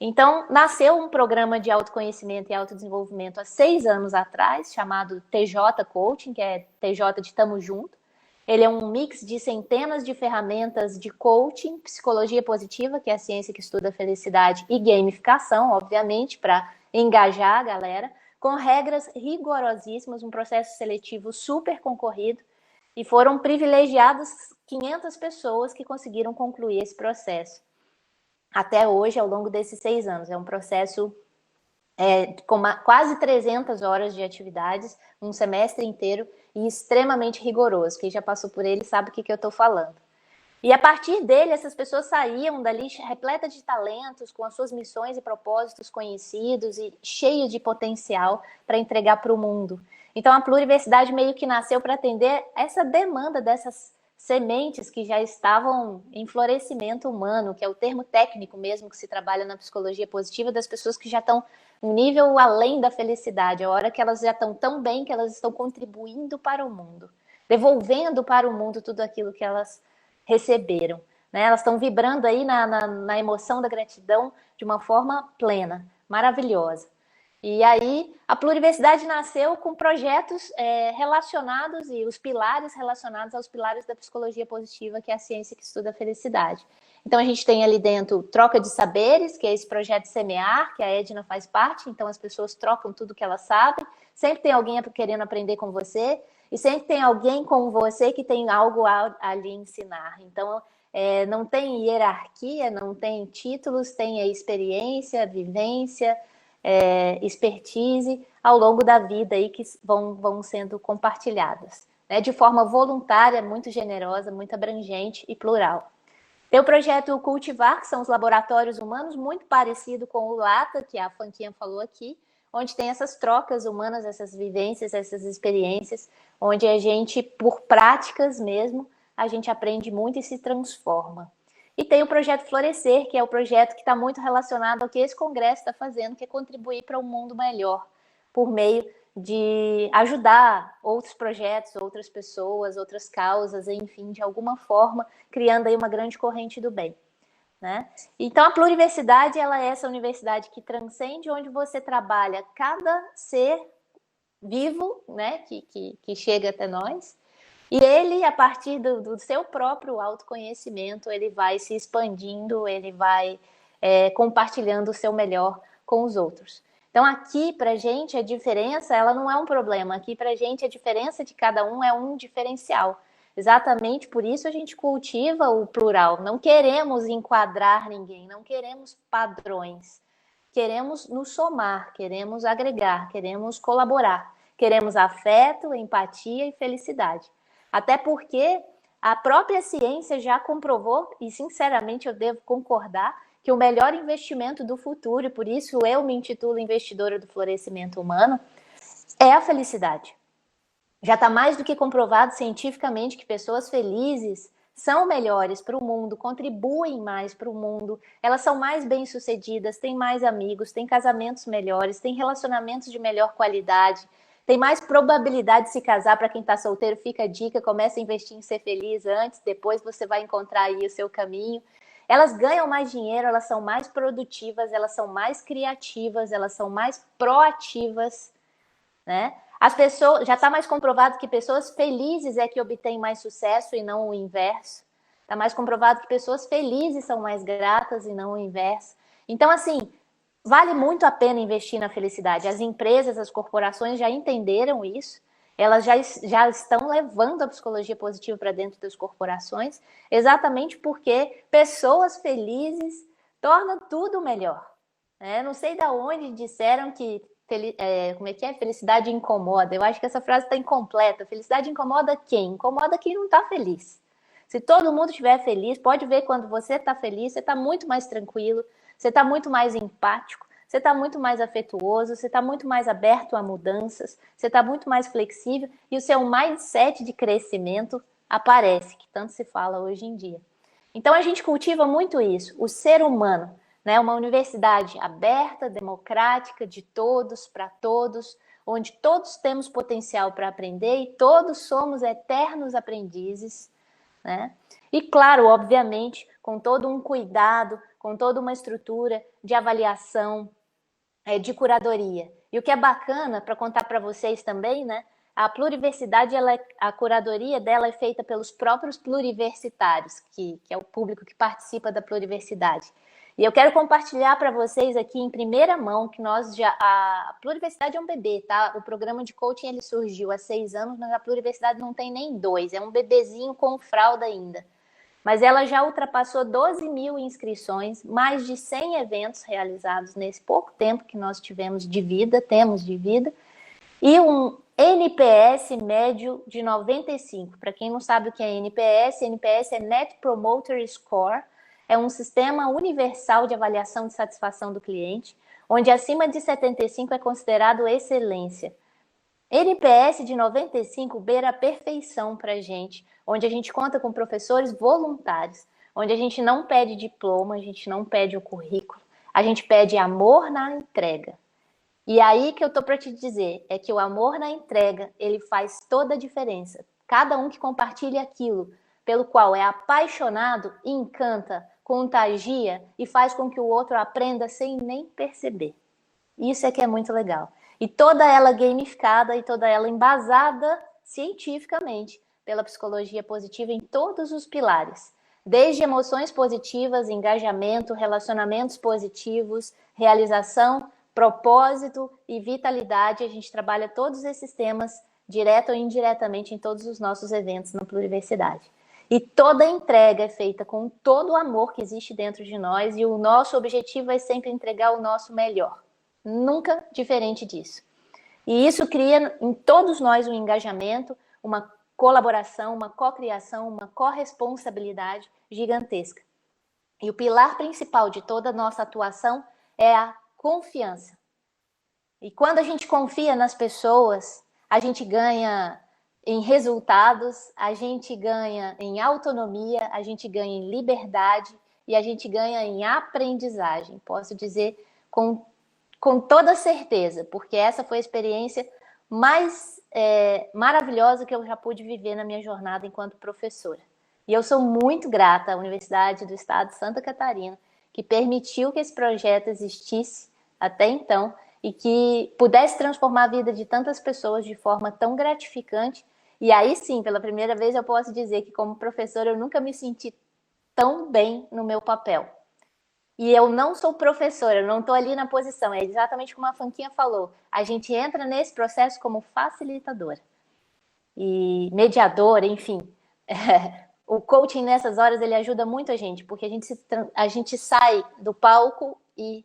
Então, nasceu um programa de autoconhecimento e autodesenvolvimento há 6 anos atrás, chamado TJ Coaching, que é TJ de Tamo Junto. Ele é um mix de centenas de ferramentas de coaching, psicologia positiva, que é a ciência que estuda a felicidade, e gamificação, obviamente, para engajar a galera, com regras rigorosíssimas, um processo seletivo super concorrido, e foram privilegiadas 500 pessoas que conseguiram concluir esse processo. Até hoje, ao longo desses 6 anos. É um processo com quase 300 horas de atividades, um semestre inteiro, e extremamente rigoroso. Quem já passou por ele sabe o que eu estou falando. E a partir dele, essas pessoas saíam dali repleta de talentos, com as suas missões e propósitos conhecidos e cheios de potencial para entregar para o mundo. Então, a pluriversidade meio que nasceu para atender essa demanda dessas sementes que já estavam em florescimento humano, que é o termo técnico mesmo que se trabalha na psicologia positiva, das pessoas que já estão um nível além da felicidade, a hora que elas já estão tão bem que elas estão contribuindo para o mundo, devolvendo para o mundo tudo aquilo que elas receberam. Né? Elas estão vibrando aí na emoção da gratidão de uma forma plena, maravilhosa. E aí a pluriversidade nasceu com projetos relacionados e os pilares relacionados aos pilares da psicologia positiva, que é a ciência que estuda a felicidade. Então a gente tem ali dentro troca de saberes, que é esse projeto Semear, que a Edna faz parte, então as pessoas trocam tudo que elas sabem, sempre tem alguém querendo aprender com você, e sempre tem alguém com você que tem algo a lhe ensinar. Então não tem hierarquia, não tem títulos, tem a experiência, a vivência, expertise ao longo da vida aí que vão sendo compartilhadas, né? De forma voluntária, muito generosa, muito abrangente e plural. Tem o projeto Cultivar, que são os laboratórios humanos, muito parecido com o LATA, que a Fanquinha falou aqui, onde tem essas trocas humanas, essas vivências, essas experiências, onde a gente, por práticas mesmo, a gente aprende muito e se transforma. E tem o projeto Florescer, que é o projeto que está muito relacionado ao que esse congresso está fazendo, que é contribuir para um mundo melhor, por meio de ajudar outros projetos, outras pessoas, outras causas, enfim, de alguma forma, criando aí uma grande corrente do bem. Né? Então, a pluriversidade, ela é essa universidade que transcende, onde você trabalha cada ser vivo, né, que chega até nós, e ele, a partir do seu próprio autoconhecimento, ele vai se expandindo, ele vai compartilhando o seu melhor com os outros. Então, aqui, para a gente, a diferença, ela não é um problema. Aqui, para a gente, a diferença de cada um é um diferencial. Exatamente por isso a gente cultiva o plural. Não queremos enquadrar ninguém, não queremos padrões. Queremos nos somar, queremos agregar, queremos colaborar. queremos afeto, empatia e felicidade. Até porque a própria ciência já comprovou, e sinceramente eu devo concordar, que o melhor investimento do futuro, e por isso eu me intitulo investidora do florescimento humano, é a felicidade. Já está mais do que comprovado cientificamente que pessoas felizes são melhores para o mundo, contribuem mais para o mundo, elas são mais bem-sucedidas, têm mais amigos, têm casamentos melhores, têm relacionamentos de melhor qualidade, tem mais probabilidade de se casar. Para quem está solteiro, fica a dica, comece a investir em ser feliz antes, depois você vai encontrar aí o seu caminho. Elas ganham mais dinheiro, elas são mais produtivas, elas são mais criativas, elas são mais proativas, né? As pessoas, já está mais comprovado que pessoas felizes é que obtêm mais sucesso e não o inverso. Está mais comprovado que pessoas felizes são mais gratas e não o inverso. Então, assim, vale muito a pena investir na felicidade. As empresas, as corporações já entenderam isso. Elas já estão levando a psicologia positiva para dentro das corporações, exatamente porque pessoas felizes tornam tudo melhor. Não sei de onde disseram que como é que é? Felicidade incomoda. Eu acho que essa frase está incompleta. Felicidade incomoda quem? Incomoda quem não está feliz. Se todo mundo estiver feliz, pode ver quando você está feliz, você está muito mais tranquilo, você está muito mais empático, você está muito mais afetuoso, você está muito mais aberto a mudanças, você está muito mais flexível e o seu mindset de crescimento aparece, que tanto se fala hoje em dia. Então a gente cultiva muito isso, o ser humano. Uma universidade aberta, democrática, de todos, para todos, onde todos temos potencial para aprender e todos somos eternos aprendizes, né? E claro, obviamente, com todo um cuidado, com toda uma estrutura de avaliação, de curadoria. E o que é bacana, para contar para vocês também, né? A pluriversidade, a curadoria dela é feita pelos próprios pluriversitários, que é o público que participa da pluriversidade. E eu quero compartilhar para vocês aqui em primeira mão que a pluriversidade é um bebê, tá? O programa de coaching ele surgiu há 6 anos, mas a pluriversidade não tem nem 2, é um bebezinho com fralda ainda. Mas ela já ultrapassou 12 mil inscrições, mais de 100 eventos realizados nesse pouco tempo que nós temos de vida, e um NPS médio de 95. Para quem não sabe o que é NPS é Net Promoter Score, é um sistema universal de avaliação de satisfação do cliente, onde acima de 75 é considerado excelência. NPS de 95 beira a perfeição para a gente, onde a gente conta com professores voluntários, onde a gente não pede diploma, a gente não pede o currículo, a gente pede amor na entrega. E aí que eu estou para te dizer, é que o amor na entrega, ele faz toda a diferença. Cada um que compartilha aquilo pelo qual é apaixonado, encanta, contagia e faz com que o outro aprenda sem nem perceber. Isso é que é muito legal. E toda ela gamificada e toda ela embasada cientificamente pela psicologia positiva em todos os pilares. Desde emoções positivas, engajamento, relacionamentos positivos, realização, propósito e vitalidade. A gente trabalha todos esses temas, direto ou indiretamente, em todos os nossos eventos na Pluriversidade. E toda a entrega é feita com todo o amor que existe dentro de nós e o nosso objetivo é sempre entregar o nosso melhor. Nunca diferente disso. E isso cria em todos nós um engajamento, uma colaboração, uma cocriação, uma corresponsabilidade gigantesca. E o pilar principal de toda a nossa atuação é a confiança. E quando a gente confia nas pessoas, a gente ganha em resultados, a gente ganha em autonomia, a gente ganha em liberdade e a gente ganha em aprendizagem. Posso dizer com toda certeza, porque essa foi a experiência mais maravilhosa que eu já pude viver na minha jornada enquanto professora. E eu sou muito grata à Universidade do Estado de Santa Catarina, que permitiu que esse projeto existisse até então e que pudesse transformar a vida de tantas pessoas de forma tão gratificante. E aí sim, pela primeira vez eu posso dizer que como professora eu nunca me senti tão bem no meu papel. E eu não sou professora, eu não estou ali na posição, é exatamente como a Fanquinha falou, a gente entra nesse processo como facilitadora e mediadora, enfim. O coaching nessas horas ele ajuda muito a gente, porque a gente sai do palco e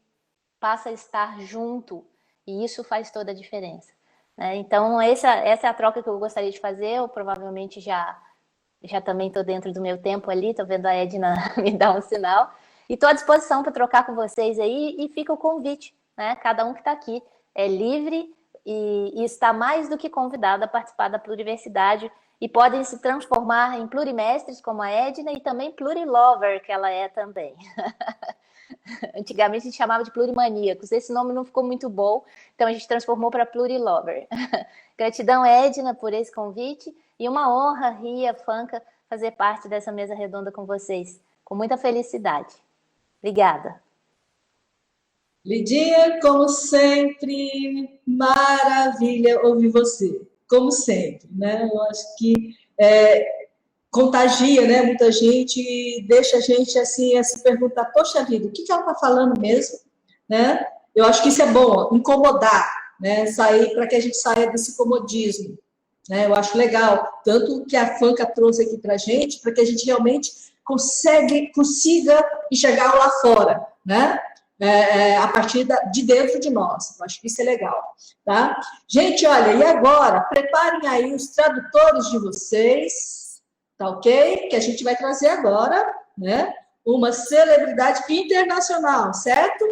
passa a estar junto, e isso faz toda a diferença. né? Então, essa é a troca que eu gostaria de fazer. Eu provavelmente já também estou dentro do meu tempo ali, estou vendo a Edna me dar um sinal. E estou à disposição para trocar com vocês aí, e fica o convite, né? Cada um que está aqui é livre e está mais do que convidado a participar da pluriversidade, e podem se transformar em plurimestres, como a Edna, e também plurilover, que ela é também. Antigamente a gente chamava de plurimaníacos, esse nome não ficou muito bom, então a gente transformou para plurilover. Gratidão, Edna, por esse convite, e uma honra, Ria, Fanca, fazer parte dessa mesa redonda com vocês, com muita felicidade. Obrigada. Lidinha, como sempre, maravilha ouvir você, como sempre, né? Eu acho que contagia, né? Muita gente, deixa a gente assim a se perguntar, poxa vida, o que ela está falando mesmo, né? Eu acho que isso é bom, incomodar, né? Sair, para que a gente saia desse comodismo, né? Eu acho legal, tanto que a Fanca trouxe aqui para a gente, para que a gente realmente consiga enxergar lá fora, né? A partir de dentro de nós. Eu acho que isso é legal, tá? Gente, olha, e agora, preparem aí os tradutores de vocês, tá ok? Que a gente vai trazer agora, né? Uma celebridade internacional, certo?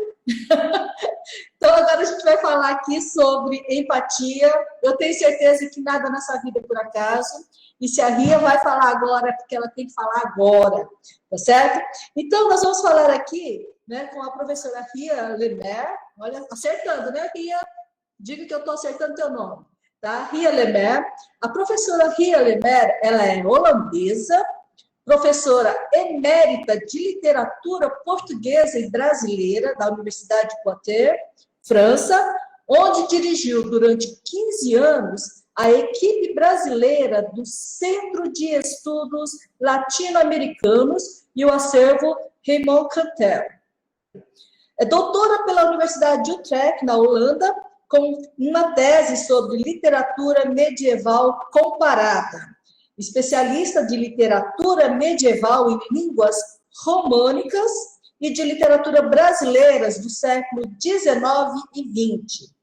Então, agora a gente vai falar aqui sobre empatia. Eu tenho certeza que nada nessa vida é por acaso. E se a Ria vai falar agora, é porque ela tem que falar agora, tá certo? Então, nós vamos falar aqui, né, com a professora Ria Lemaire. Olha, acertando, né, Ria? Diga que eu estou acertando teu nome, tá? Ria Lemaire. A professora Ria Lemaire, ela é holandesa, professora emérita de literatura portuguesa e brasileira da Universidade de Poitiers, França, onde dirigiu durante 15 anos a equipe brasileira do Centro de Estudos Latino-Americanos e o acervo Raymond Cantel. É doutora pela Universidade de Utrecht, na Holanda, com uma tese sobre literatura medieval comparada. Especialista de literatura medieval em línguas românicas e de literatura brasileiras do século XIX e XX.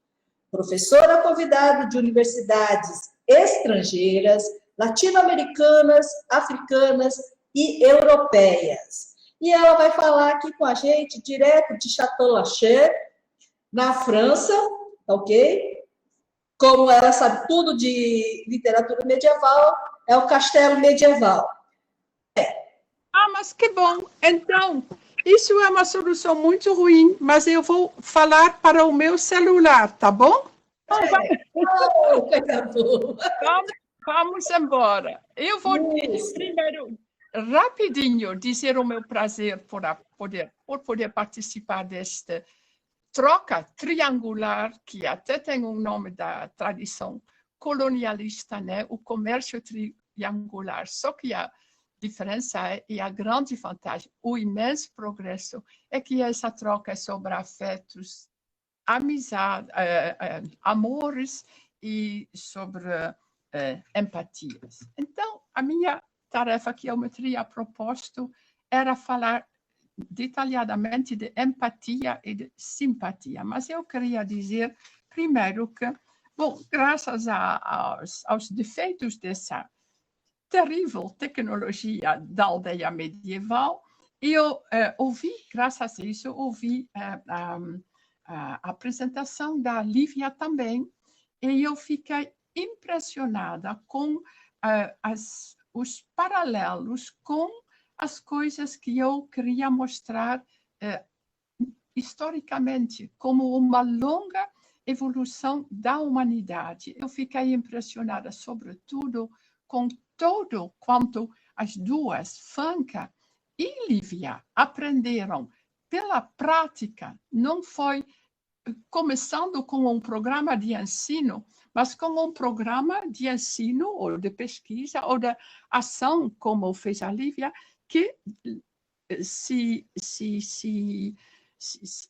Professora convidada de universidades estrangeiras, latino-americanas, africanas e europeias. E ela vai falar aqui com a gente, direto de Château-Lachaise, na França, ok? Como ela sabe tudo de literatura medieval, é o castelo medieval. Ah, mas que bom! Então, isso é uma solução muito ruim, mas eu vou falar para o meu celular, tá bom? Vamos embora. Eu vou primeiro, rapidinho, dizer o meu prazer por poder participar desta troca triangular, que até tem um nome da tradição colonialista, né? O comércio triangular. Só que a diferença e a grande vantagem, o imenso progresso, é que essa troca é sobre afetos, amizade, amores e sobre empatias. Então, a minha tarefa que eu me teria proposto era falar detalhadamente de empatia e de simpatia, mas eu queria dizer primeiro que, bom, graças aos defeitos dessa terrível tecnologia da aldeia medieval, eu graças a isso, ouvi a apresentação da Lívia também, e eu fiquei impressionada com os paralelos com as coisas que eu queria mostrar historicamente, como uma longa evolução da humanidade. Eu fiquei impressionada, sobretudo, com todo quanto as duas, Fanca e Lívia, aprenderam pela prática. Não foi começando com um programa de ensino, mas com um programa de ensino ou de pesquisa ou de ação, como fez a Lívia, que se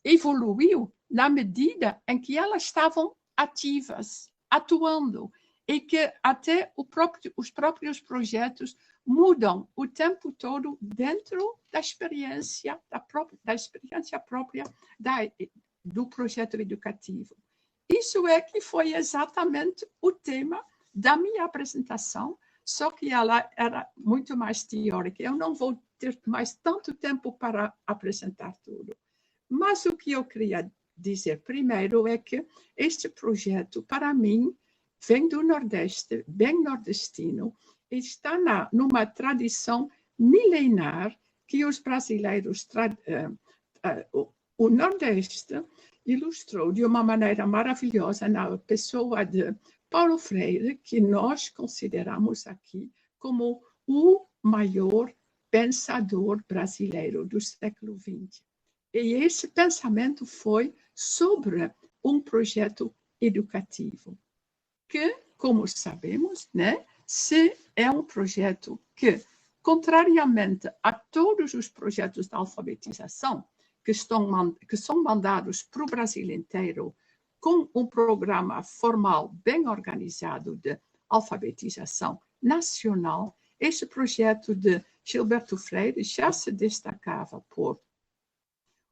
evoluiu na medida em que elas estavam ativas, atuando, e que até os próprios projetos mudam o tempo todo dentro da experiência, da experiência própria do projeto educativo. isso é que foi exatamente o tema da minha apresentação, só que ela era muito mais teórica. Eu não vou ter mais tanto tempo para apresentar tudo. Mas o que eu queria dizer primeiro é que este projeto, para mim, vem do Nordeste, bem nordestino, e está numa tradição milenar que os brasileiros, o Nordeste ilustrou de uma maneira maravilhosa na pessoa de Paulo Freire, que nós consideramos aqui como o maior pensador brasileiro do século XX. E esse pensamento foi sobre um projeto educativo, que, como sabemos, né, se é um projeto que, contrariamente a todos os projetos de alfabetização que são mandados para o Brasil inteiro, com um programa formal bem organizado de alfabetização nacional, este projeto de Gilberto Freire já se destacava por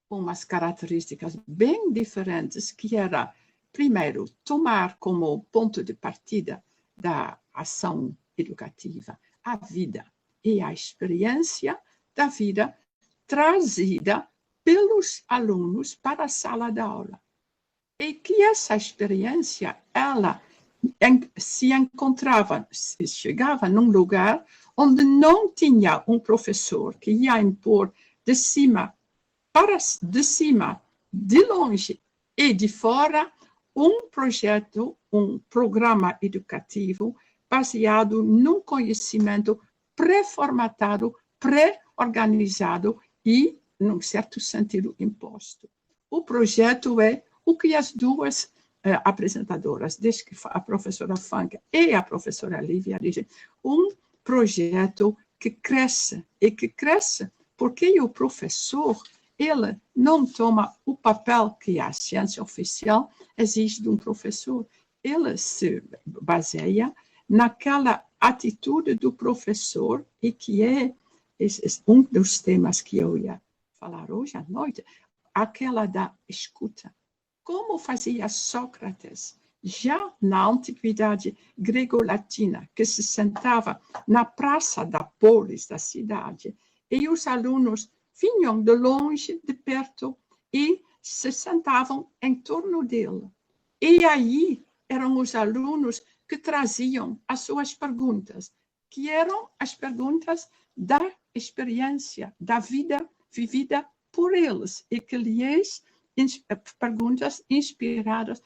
umas características bem diferentes, que era, primeiro, tomar como ponto de partida da ação educativa a vida e a experiência da vida trazida pelos alunos para a sala de aula. E que essa experiência, ela se encontrava, se chegava num lugar onde não tinha um professor que ia impor de cima, de longe e de fora, um projeto, um programa educativo baseado num conhecimento pré-formatado, pré-organizado e, num certo sentido, imposto. O projeto é o que as duas apresentadoras, desde que a professora Funk e a professora Lívia dizem, um projeto que cresce, e que cresce porque o professor, ele não toma o papel que a ciência oficial exige de um professor. Ele se baseia naquela atitude do professor, e que é um dos temas que eu ia falar hoje à noite, aquela da escuta. Como fazia Sócrates, já na antiguidade grego-latina, que se sentava na praça da polis, da cidade, e os alunos vinham de longe, de perto, e se sentavam em torno dele. E aí eram os alunos que traziam as suas perguntas, que eram as perguntas da experiência, da vida vivida por eles, e que lhes perguntas inspiradas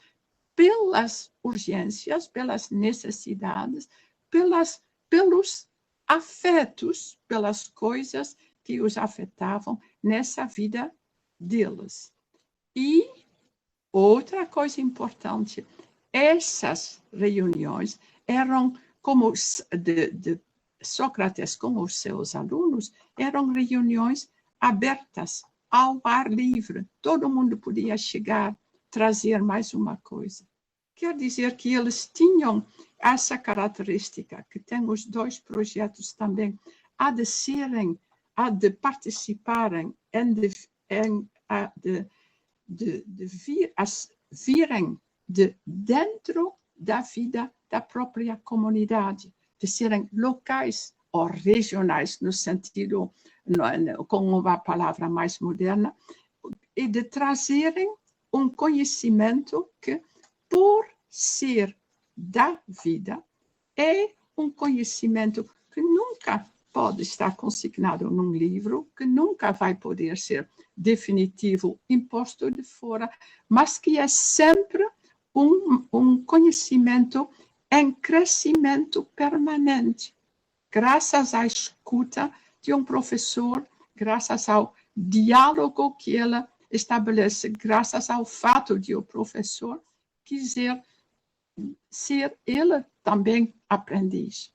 pelas urgências, pelas necessidades, pelos afetos, pelas coisas que os afetavam nessa vida deles. E outra coisa importante, essas reuniões eram como de Sócrates com os seus alunos, eram reuniões abertas, ao ar livre. Todo mundo podia chegar, trazer mais uma coisa. Quer dizer que eles tinham essa característica, que tem os dois projetos também, a de participarem, virem de dentro da vida da própria comunidade, de serem locais ou regionais, no sentido, com uma palavra mais moderna, e de trazerem um conhecimento que, por ser da vida, é um conhecimento que nunca pode estar consignado num livro, que nunca vai poder ser definitivo, imposto de fora, mas que é sempre um conhecimento em crescimento permanente, graças à escuta de um professor, graças ao diálogo que ela estabelece, graças ao fato de o professor quiser ser ele também aprendiz.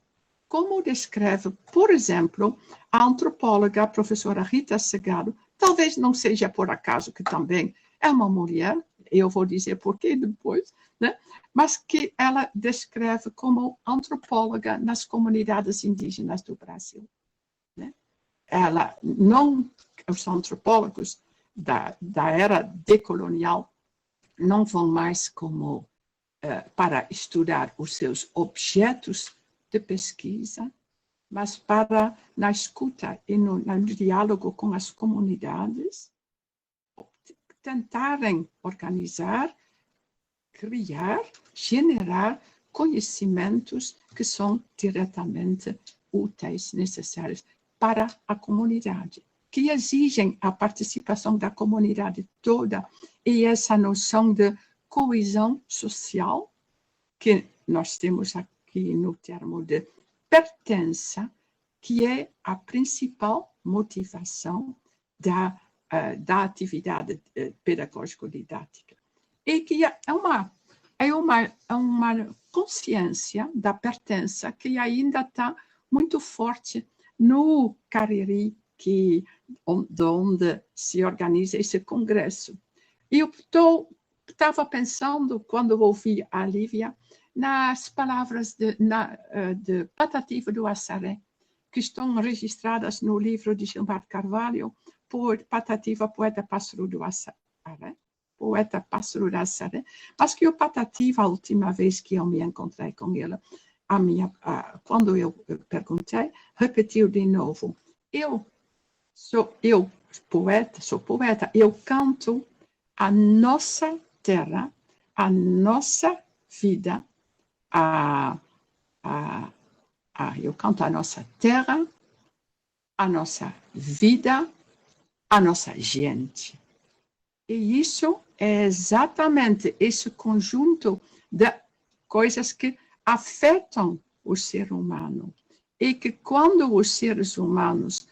Como descreve, por exemplo, a antropóloga, a professora Rita Segato, talvez não seja por acaso que também é uma mulher, eu vou dizer porquê depois, né? Mas que ela descreve como antropóloga nas comunidades indígenas do Brasil. Né? Ela não, os antropólogos da era decolonial não vão mais como para estudar os seus objetos de pesquisa, mas para, na escuta e no diálogo com as comunidades, tentarem organizar, criar, generar conhecimentos que são diretamente úteis, necessários para a comunidade, que exigem a participação da comunidade toda e essa noção de coesão social que nós temos aqui no termo de pertença, que é a principal motivação da atividade pedagógico-didática. E que é uma consciência da pertença que ainda está muito forte no Cariri, onde se organiza esse congresso. Eu estava pensando, quando ouvi a Lívia, nas palavras de Patativa do Assaré, que estão registradas no livro de Gilmar Carvalho, por Patativa, poeta pássaro do Assaré, poeta pássaro do Assaré, mas que o Patativa, a última vez que eu me encontrei com ele, quando eu perguntei, repetiu de novo: sou poeta, eu canto a nossa terra, a nossa vida, eu canto a nossa terra, a nossa vida, a nossa gente. E isso é exatamente esse conjunto de coisas que afetam o ser humano. E que quando os seres humanos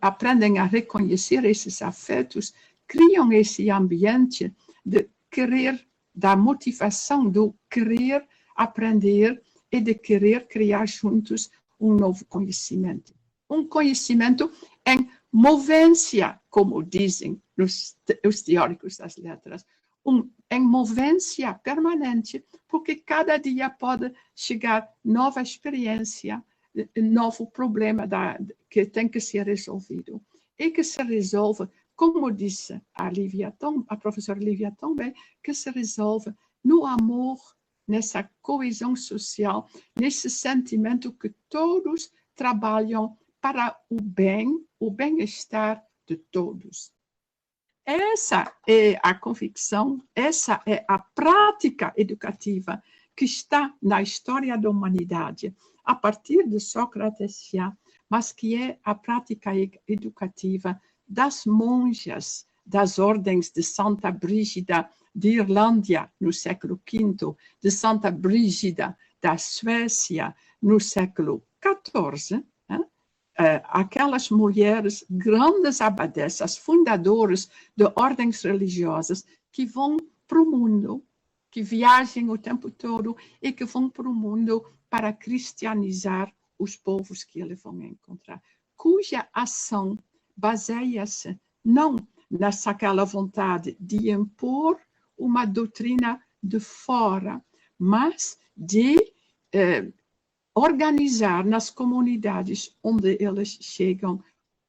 aprendem a reconhecer esses afetos, criam esse ambiente de querer, da motivação do querer aprender e de querer criar juntos um novo conhecimento. Um conhecimento em movência, como dizem os teóricos das letras, em movência permanente, porque cada dia pode chegar nova experiência, novo problema que tem que ser resolvido. E que se resolve, como disse a professora Lívia também, que se resolve no amor, nessa coesão social, nesse sentimento que todos trabalham para o bem-estar de todos. Essa é a convicção, essa é a prática educativa que está na história da humanidade, a partir de Sócrates já, mas que é a prática educativa das monjas das ordens de Santa Brígida de Irlândia no século V, de Santa Brígida da Suécia no século XIV, aquelas mulheres, grandes abadesas, fundadoras de ordens religiosas que vão para o mundo, que viajam o tempo todo e que vão para o mundo para cristianizar os povos que eles vão encontrar, cuja ação baseia-se não naquela vontade de impor uma doutrina de fora, mas de organizar nas comunidades onde eles chegam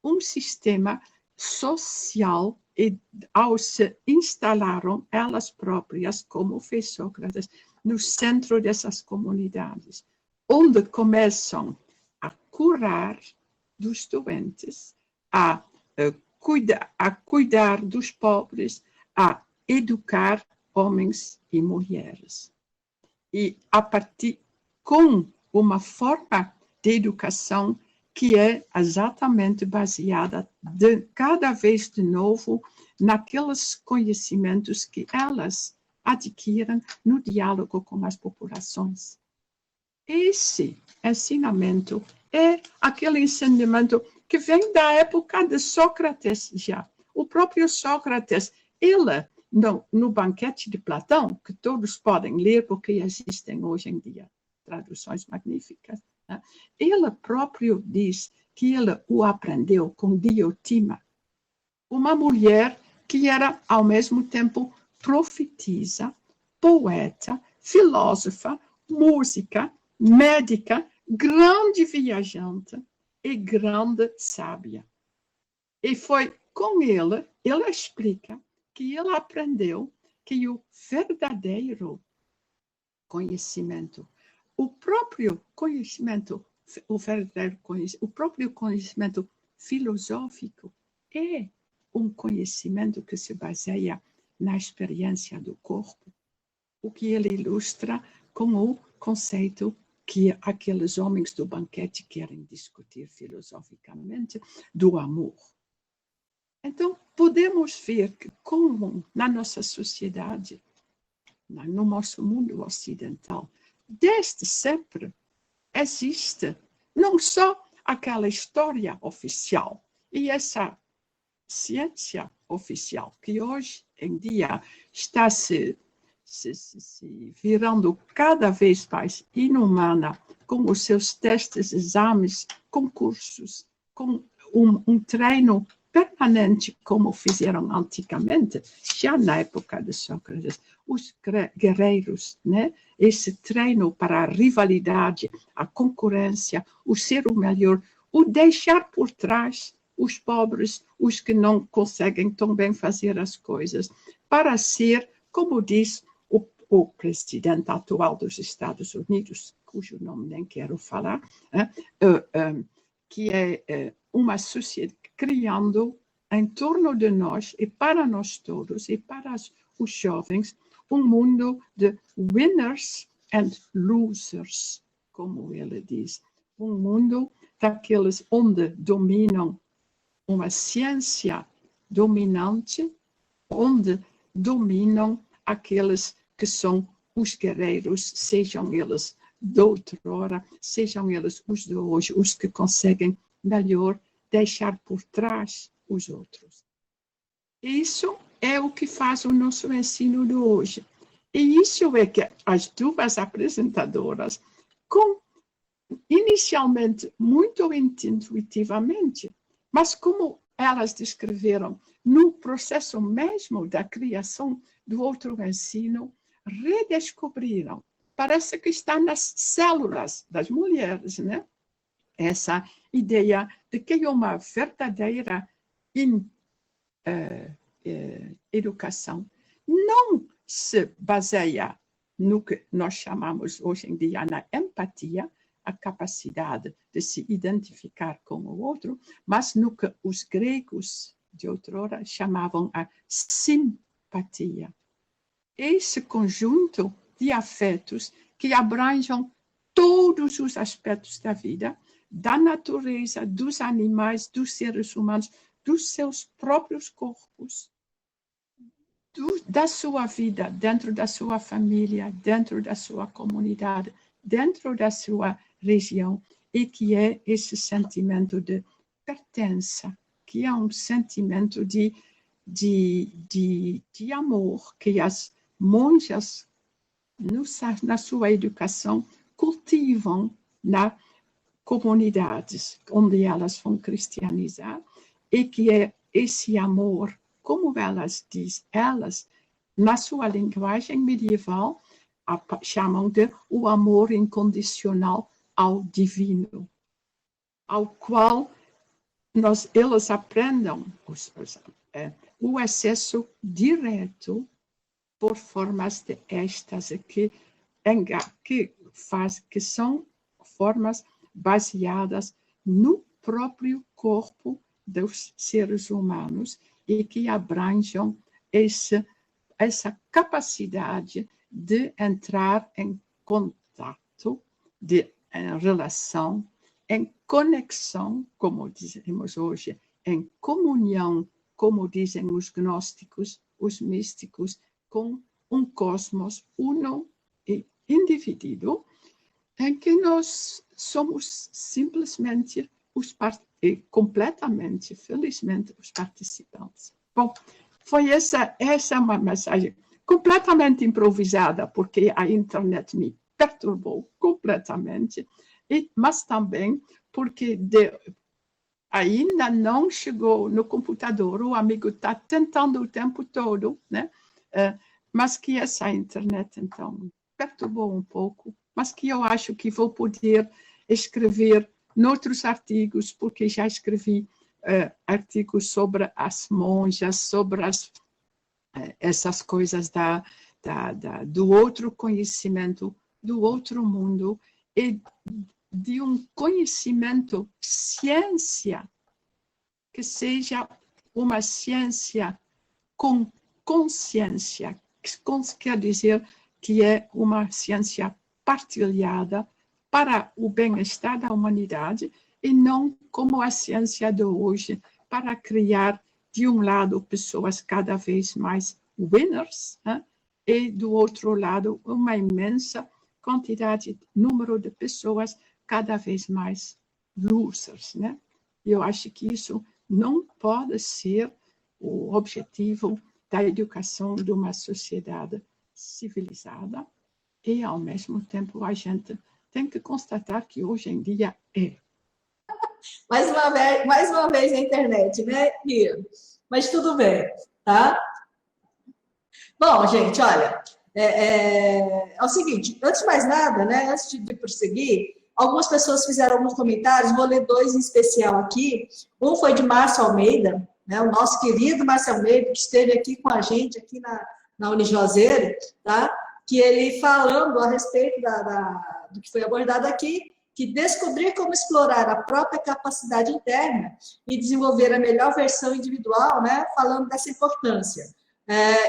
um sistema social e ao se instalaram elas próprias, como fez Sócrates, no centro dessas comunidades, onde começam a curar dos doentes, a cuidar dos pobres, a educar homens e mulheres. E a partir com uma forma de educação que é exatamente baseada cada vez de novo naqueles conhecimentos que elas adquirem no diálogo com as populações. Esse ensinamento é aquele ensinamento que vem da época de Sócrates já. O próprio Sócrates, ele, no banquete de Platão, que todos podem ler porque existem hoje em dia traduções magníficas, né? Ele próprio diz que ele o aprendeu com Diotima, uma mulher que era ao mesmo tempo profetisa, poeta, filósofa, música, médica, grande viajante e grande sábia. E foi com ele explica que ele aprendeu que o verdadeiro conhecimento. O próprio conhecimento, o verdadeiro conhecimento, o próprio conhecimento filosófico é um conhecimento que se baseia na experiência do corpo, o que ele ilustra com o conceito que aqueles homens do banquete querem discutir filosoficamente, do amor. Então, podemos ver que como na nossa sociedade, no nosso mundo ocidental, desde sempre existe não só aquela história oficial e essa ciência oficial, que hoje em dia está se virando cada vez mais inumana, com os seus testes, exames, concursos, com um treino permanente, como fizeram antigamente, já na época de Sócrates, os guerreiros, né? Esse treino para a rivalidade, a concorrência, o ser o melhor, o deixar por trás os pobres, os que não conseguem tão bem fazer as coisas, para ser, como diz o presidente atual dos Estados Unidos, cujo nome nem quero falar, que é uma sociedade criando em torno de nós e para nós todos e para os jovens um mundo de winners and losers, como ele diz. Um mundo daqueles onde dominam uma ciência dominante, onde dominam aqueles que são os guerreiros, sejam eles de outrora, sejam eles os de hoje, os que conseguem melhor deixar por trás os outros. Isso é o que faz o nosso ensino de hoje. E isso é que as duas apresentadoras, inicialmente muito intuitivamente, mas como elas descreveram no processo mesmo da criação do outro ensino, redescobriram. Parece que está nas células das mulheres, né? Essa ideia de que uma verdadeira educação não se baseia no que nós chamamos hoje em dia na empatia, a capacidade de se identificar com o outro, mas no que os gregos de outrora chamavam a simpatia. Esse conjunto de afetos que abrangem todos os aspectos da vida, da natureza, dos animais, dos seres humanos, dos seus próprios corpos, da sua vida, dentro da sua família, dentro da sua comunidade, dentro da sua região, e que é esse sentimento de pertença, que é um sentimento de amor que as monjas, na sua educação, cultivam nas comunidades onde elas vão cristianizar, e que é esse amor, como elas dizem, elas, na sua linguagem medieval, chamam de o amor incondicional ao divino, ao qual eles aprendem o acesso direto por formas de êxtase que são formas baseadas no próprio corpo dos seres humanos e que abrangem essa capacidade de entrar em contato, em relação, em conexão, como dizemos hoje, em comunhão, como dizem os gnósticos, os místicos, com um cosmos uno e indivíduo, em que nós somos simplesmente completamente, felizmente, os participantes. Bom, foi essa uma mensagem completamente improvisada, porque a internet me perturbou completamente, mas também porque ainda não chegou no computador, o amigo está tentando o tempo todo, né? Mas que essa internet, então, perturbou um pouco, mas que eu acho que vou poder escrever noutros artigos, porque já escrevi artigos sobre as monjas, sobre essas coisas do outro conhecimento do outro mundo e de um conhecimento, ciência, que seja uma ciência com consciência, que quer dizer que é uma ciência partilhada para o bem-estar da humanidade e não como a ciência de hoje, para criar, de um lado, pessoas cada vez mais winners, né? E, do outro lado, uma imensa quantidade, número de pessoas cada vez mais losers, né? Eu acho que isso não pode ser o objetivo da educação de uma sociedade civilizada e, ao mesmo tempo, a gente tem que constatar que hoje em dia é. Mais uma vez na internet, né, Rio? Mas tudo bem, tá? Bom, gente, olha, é o seguinte, antes de mais nada, né, antes de prosseguir, algumas pessoas fizeram alguns comentários, vou ler dois em especial aqui. Um foi de Márcio Almeida, né, o nosso querido Márcio Almeida, que esteve aqui com a gente, aqui na Unijuazeiro, tá? Que ele falando a respeito do que foi abordado aqui, que descobrir como explorar a própria capacidade interna e desenvolver a melhor versão individual, né, falando dessa importância.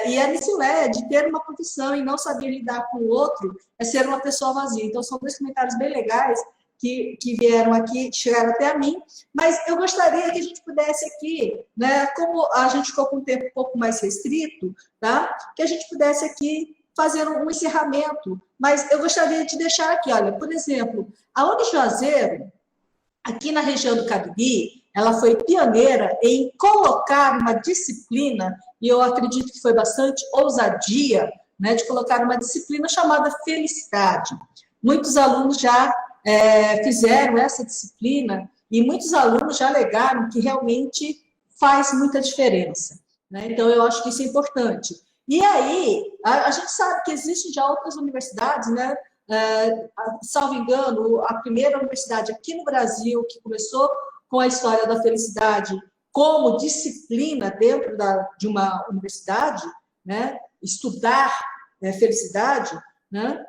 E a Nicilé, de ter uma profissão e não saber lidar com o outro, é ser uma pessoa vazia. Então, são dois comentários bem legais que vieram aqui, chegaram até a mim, mas eu gostaria que a gente pudesse aqui, né, como a gente ficou com um tempo um pouco mais restrito, tá, que a gente pudesse aqui fazer um encerramento, mas eu gostaria de deixar aqui, olha, por exemplo, a Unijuazeiro, aqui na região do Cariri, ela foi pioneira em colocar uma disciplina, e eu acredito que foi bastante ousadia, né, de colocar uma disciplina chamada felicidade. Muitos alunos já fizeram essa disciplina e muitos alunos já alegaram que realmente faz muita diferença, né? Então, eu acho que isso é importante. E aí, a gente sabe que existem já outras universidades, né? Salvo engano, a primeira universidade aqui no Brasil que começou com a história da felicidade como disciplina dentro de uma universidade, né? Estudar felicidade, né?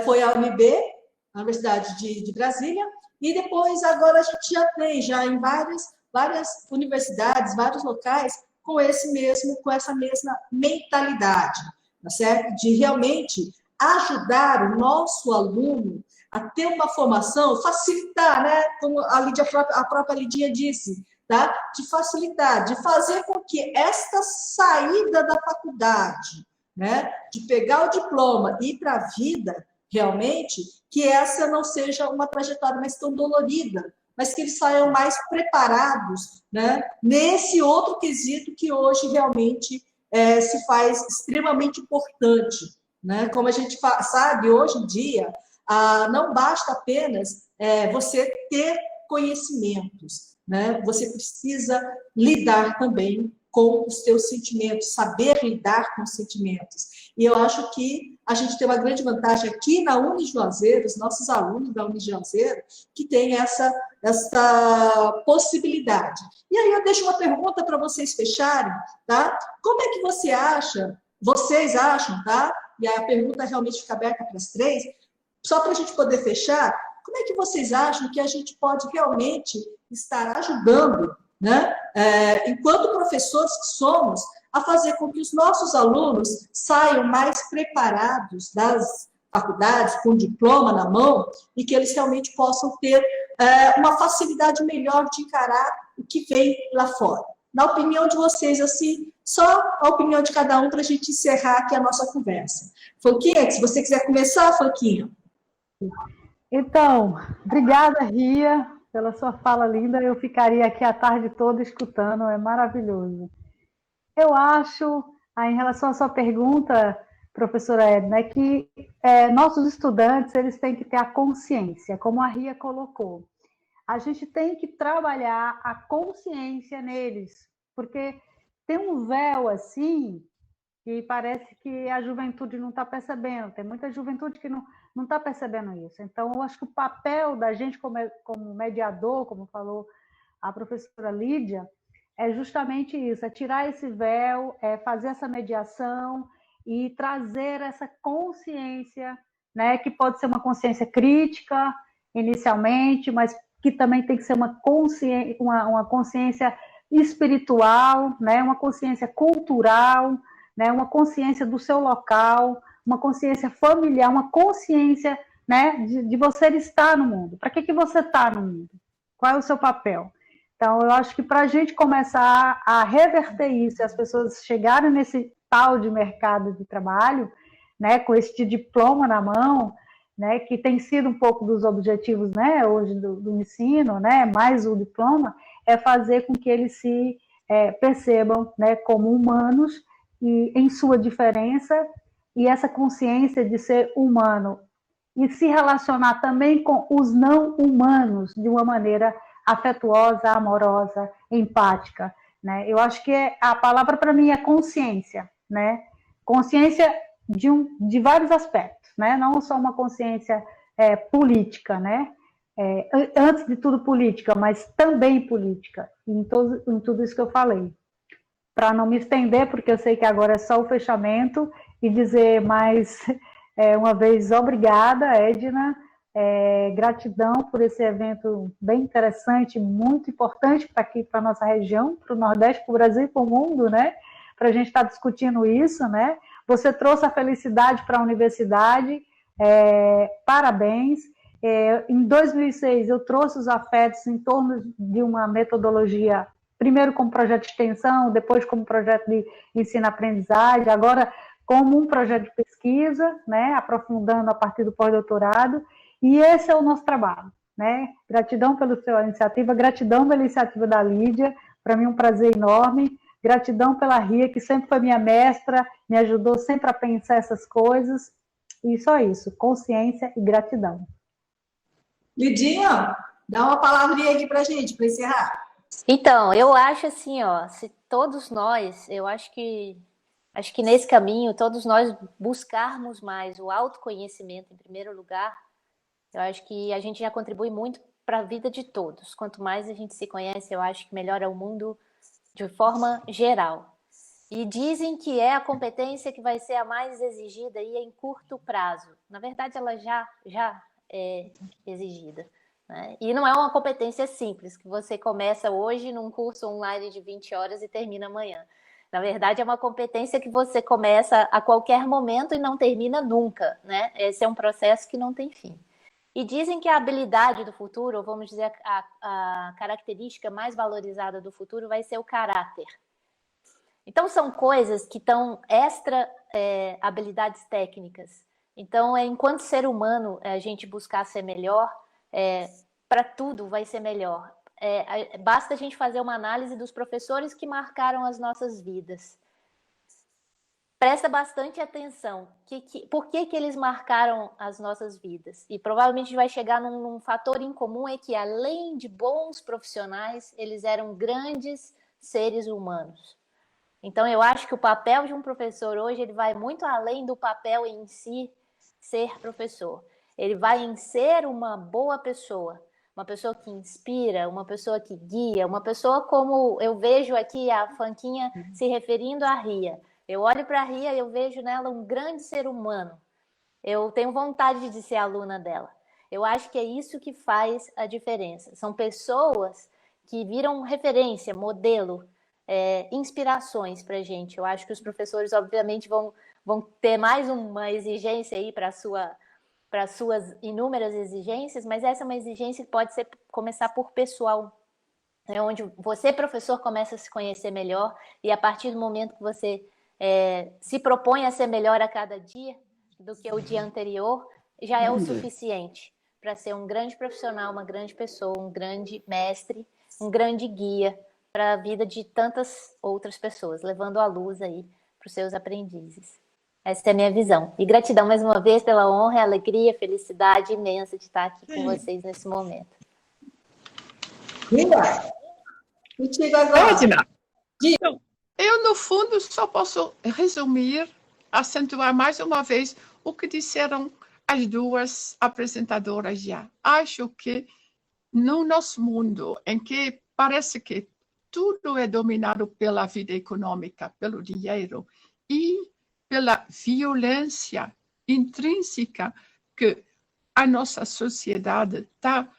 Foi a UNB, a Universidade de Brasília, e depois agora a gente já tem em várias universidades, vários locais com essa mesma mentalidade, tá certo? De realmente ajudar o nosso aluno a ter uma formação, facilitar, né? Como a própria Lidinha disse, tá? De facilitar, de fazer com que esta saída da faculdade, né? De pegar o diploma e ir para a vida, realmente, que essa não seja uma trajetória mais tão dolorida, mas que eles saiam mais preparados, né? Nesse outro quesito que hoje realmente se faz extremamente importante, né? Como a gente sabe, hoje em dia, não basta apenas você ter conhecimentos, né? Você precisa lidar também com os seus sentimentos, saber lidar com os sentimentos. E eu acho que a gente tem uma grande vantagem aqui na Unijuazeiro, os nossos alunos da Unijuazeiro, que tem essa possibilidade. E aí eu deixo uma pergunta para vocês fecharem, tá? Como é que vocês acham, tá? E a pergunta realmente fica aberta para as três, só para a gente poder fechar, como é que vocês acham que a gente pode realmente estar ajudando, né, enquanto professores que somos, a fazer com que os nossos alunos saiam mais preparados das faculdades, com diploma na mão, e que eles realmente possam ter uma facilidade melhor de encarar o que vem lá fora. Na opinião de vocês, assim, só a opinião de cada um para a gente encerrar aqui a nossa conversa. Fanquinha, se você quiser começar, Fanquinha. Então, obrigada, Ria, pela sua fala linda. Eu ficaria aqui a tarde toda escutando, é maravilhoso. Eu acho, em relação à sua pergunta, professora Edna, que nossos estudantes eles têm que ter a consciência, como a Ria colocou. A gente tem que trabalhar a consciência neles, porque tem um véu assim que parece que a juventude não está percebendo. Tem muita juventude que não está percebendo isso. Então, eu acho que o papel da gente como mediador, como falou a professora Lídia, é justamente isso, é tirar esse véu, é fazer essa mediação e trazer essa consciência né, que pode ser uma consciência crítica, inicialmente, mas que também tem que ser uma consciência espiritual, né, uma consciência cultural, né, uma consciência do seu local, uma consciência familiar, uma consciência, né, de você estar no mundo. Para que você está no mundo? Qual é o seu papel? Então, eu acho que para a gente começar a reverter isso, e as pessoas chegarem nesse tal de mercado de trabalho, né, com este diploma na mão, né, que tem sido um pouco dos objetivos, né, hoje do ensino, né, mais o diploma, é fazer com que eles se percebam, né, como humanos e em sua diferença, e essa consciência de ser humano e se relacionar também com os não humanos de uma maneira afetuosa, amorosa, empática, né? Eu acho que a palavra para mim é consciência, né? Consciência de vários aspectos, né? Não só uma consciência política, né? Antes de tudo política, mas também política, em tudo isso que eu falei. Para não me estender, porque eu sei que agora é só o fechamento, e dizer mais uma vez obrigada, Edna, gratidão por esse evento bem interessante, muito importante para aqui, para a nossa região, para o Nordeste, para o Brasil e para o mundo, né? Para a gente estar discutindo isso, né? Você trouxe a felicidade para a universidade, parabéns. Em 2006, eu trouxe os afetos em torno de uma metodologia, primeiro como projeto de extensão, depois como projeto de ensino-aprendizagem, agora como um projeto de pesquisa, né, aprofundando a partir do pós-doutorado, e esse é o nosso trabalho, né? Gratidão pela sua iniciativa, gratidão pela iniciativa da Lídia, para mim é um prazer enorme, gratidão pela Ria, que sempre foi minha mestra, me ajudou sempre a pensar essas coisas, e só isso, consciência e gratidão. Lidinha, dá uma palavrinha aqui para a gente, para encerrar. Então, eu acho assim, ó, se todos nós, acho que nesse caminho, todos nós buscarmos mais o autoconhecimento em primeiro lugar, eu acho que a gente já contribui muito para a vida de todos. Quanto mais a gente se conhece, eu acho que melhora o mundo de forma geral. E dizem que é a competência que vai ser a mais exigida e em curto prazo. Na verdade, ela já é exigida, né? E não é uma competência simples, que você começa hoje num curso online de 20 horas e termina amanhã. Na verdade, é uma competência que você começa a qualquer momento e não termina nunca, né? Esse é um processo que não tem fim. E dizem que a habilidade do futuro, ou vamos dizer, a característica mais valorizada do futuro vai ser o caráter. Então, são coisas que estão extra habilidades técnicas. Então, enquanto ser humano, a gente buscar ser melhor, para tudo vai ser melhor. Basta a gente fazer uma análise dos professores que marcaram as nossas vidas. Presta bastante atenção. Por que eles marcaram as nossas vidas? E provavelmente a gente vai chegar num fator em comum, é que além de bons profissionais, eles eram grandes seres humanos. Então, eu acho que o papel de um professor hoje, ele vai muito além do papel em si ser professor. Ele vai em ser uma boa pessoa, uma pessoa que inspira, uma pessoa que guia, uma pessoa como eu vejo aqui a Fanquinha se referindo à Ria. Eu olho para a Ria e eu vejo nela um grande ser humano. Eu tenho vontade de ser aluna dela. Eu acho que é isso que faz a diferença. São pessoas que viram referência, modelo, inspirações para a gente. Eu acho que os professores, obviamente, vão ter mais uma exigência aí para suas inúmeras exigências, mas essa é uma exigência que pode começar por pessoal, onde você, professor, começa a se conhecer melhor, e a partir do momento que você se propõe a ser melhor a cada dia do que o dia anterior, já é o suficiente para ser um grande profissional, uma grande pessoa, um grande mestre, um grande guia para a vida de tantas outras pessoas, levando a luz aí para os seus aprendizes. Essa é a minha visão. E gratidão mais uma vez pela honra, alegria, felicidade imensa de estar aqui com vocês nesse momento. Contigo agora. Edna, eu, no fundo, só posso resumir, acentuar mais uma vez o que disseram as duas apresentadoras já. Acho que no nosso mundo, em que parece que tudo é dominado pela vida econômica, pelo dinheiro e pela violência intrínseca que a nossa sociedade está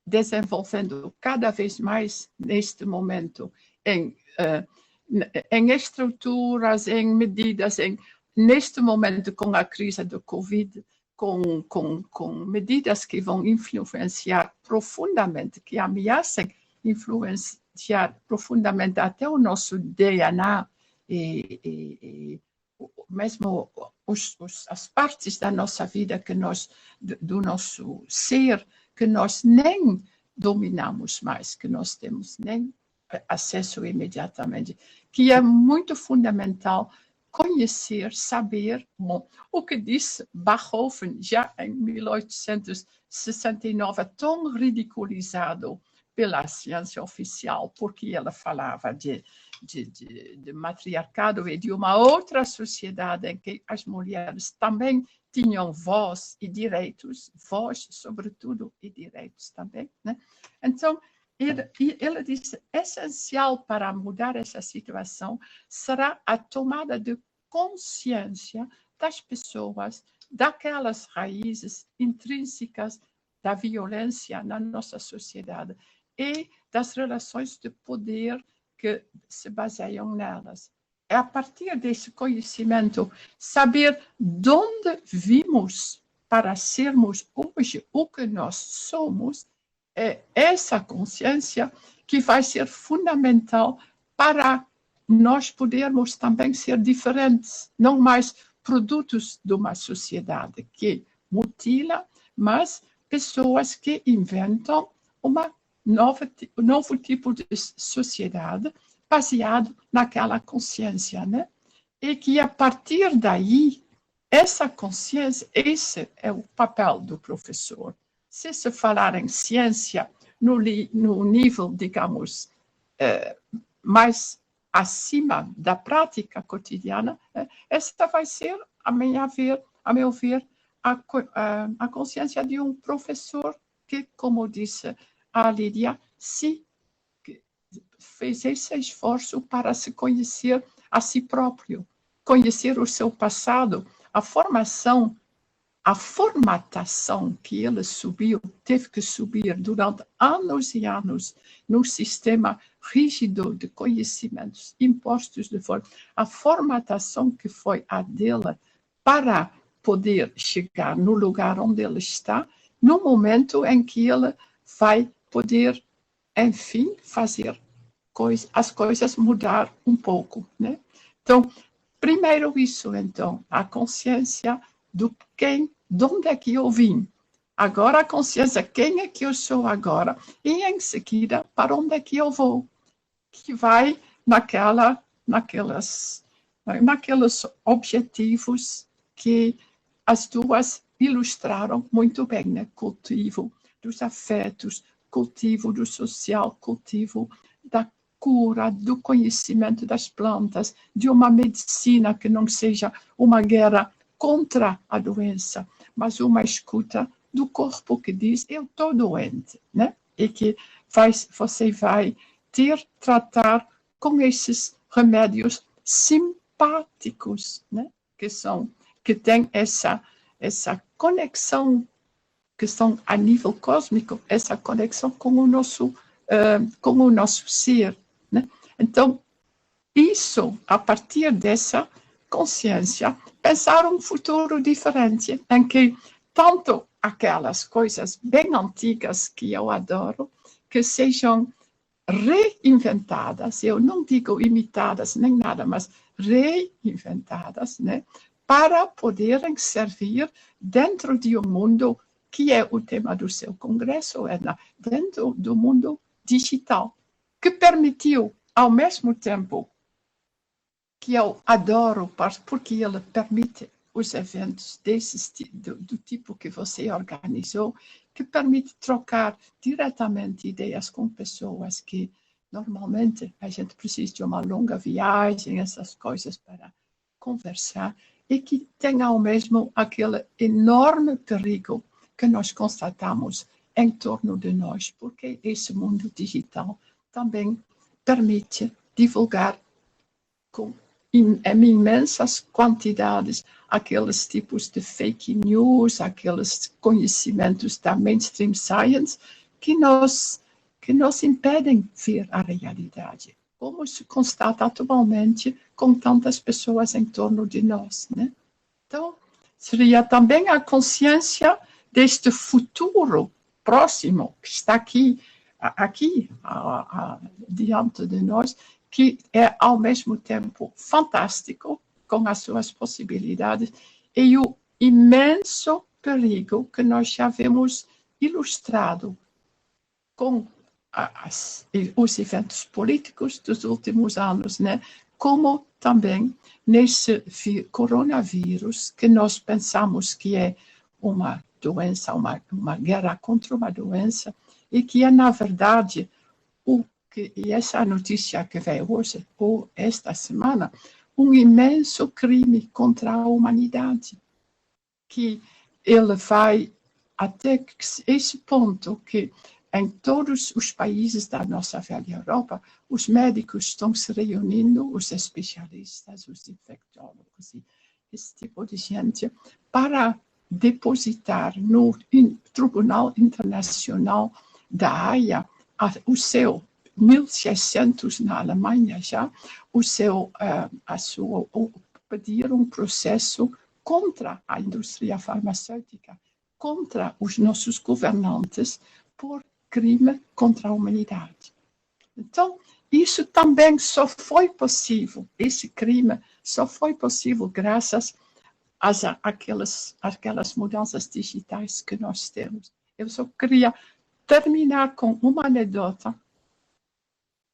desenvolvendo cada vez mais neste momento em estruturas, em medidas, neste momento com a crise do Covid, com medidas que vão influenciar profundamente, que ameaçam influenciar profundamente até o nosso DNA e mesmo as partes da nossa vida do nosso ser, que nós nem dominamos mais, que nós temos nem acesso imediatamente, que é muito fundamental conhecer, saber, bom, o que disse Bachofen já em 1869, tão ridiculizado pela ciência oficial, porque ela falava de matriarcado e de uma outra sociedade em que as mulheres também tinham voz e direitos, voz sobretudo e direitos também, né? Então, ele disse, essencial para mudar essa situação será a tomada de consciência das pessoas, daquelas raízes intrínsecas da violência na nossa sociedade e das relações de poder que se baseiam nelas. É a partir desse conhecimento, saber de onde vimos para sermos hoje o que nós somos, é essa consciência que vai ser fundamental para nós podermos também ser diferentes, não mais produtos de uma sociedade que mutila, mas pessoas que inventam um novo tipo de sociedade baseado naquela consciência, né? E que a partir daí, essa consciência, esse é o papel do professor. Se falar em ciência no nível, digamos, mais acima da prática cotidiana, essa vai ser, a meu ver, a consciência de um professor que, como disse a Lídia, se fez esse esforço para se conhecer a si próprio, conhecer o seu passado, a formatação que ele teve que subir durante anos e anos num sistema rígido de conhecimentos impostos de fora, a formatação que foi a dele para poder chegar no lugar onde ele está, no momento em que ele vai poder, enfim, fazer as coisas mudar um pouco, né? Então, primeiro isso, então, a consciência de onde é que eu vim. Agora a consciência, quem é que eu sou agora? E em seguida, para onde é que eu vou? Que vai naqueles objetivos que as duas ilustraram muito bem, né? Cultivo dos afetos, cultivo do social, cultivo da cura, do conhecimento das plantas, de uma medicina que não seja uma guerra contra a doença, mas uma escuta do corpo que diz, eu estou doente, né? E que você vai tratar com esses remédios simpáticos, né? Que têm essa conexão, que são a nível cósmico, essa conexão com o nosso ser, né? Então, isso, a partir dessa consciência, pensar um futuro diferente, em que tanto aquelas coisas bem antigas que eu adoro, que sejam reinventadas, eu não digo imitadas nem nada, mas reinventadas, né? Para poderem servir dentro de um mundo que é o tema do seu congresso, Edna, dentro do mundo digital, que permitiu, ao mesmo tempo, que eu adoro, porque ele permite os eventos do tipo que você organizou, que permite trocar diretamente ideias com pessoas que, normalmente, a gente precisa de uma longa viagem, essas coisas para conversar, e que tem ao mesmo aquele enorme perigo que nós constatamos em torno de nós, porque esse mundo digital também permite divulgar com em imensas quantidades aqueles tipos de fake news, aqueles conhecimentos da mainstream science que nos impedem ver a realidade, como se constata atualmente com tantas pessoas em torno de nós, né? Então, seria também a consciência deste futuro próximo que está aqui diante de nós, que é ao mesmo tempo fantástico, com as suas possibilidades, e o imenso perigo que nós já vemos ilustrado com os eventos políticos dos últimos anos, né? Como também nesse coronavírus, que nós pensamos que é uma doença, uma guerra contra uma doença, e que é, na verdade, e essa notícia que veio hoje, ou esta semana, um imenso crime contra a humanidade, que ele vai até esse ponto que em todos os países da nossa velha Europa, os médicos estão se reunindo, os especialistas, os infectólogos, esse tipo de gente, para depositar no Tribunal Internacional da Haia o seu 1600 na Alemanha já, pedir um processo contra a indústria farmacêutica, contra os nossos governantes, por crime contra a humanidade. Então, isso também só foi possível, esse crime só foi possível graças àquelas mudanças digitais que nós temos. Eu só queria terminar com uma anedota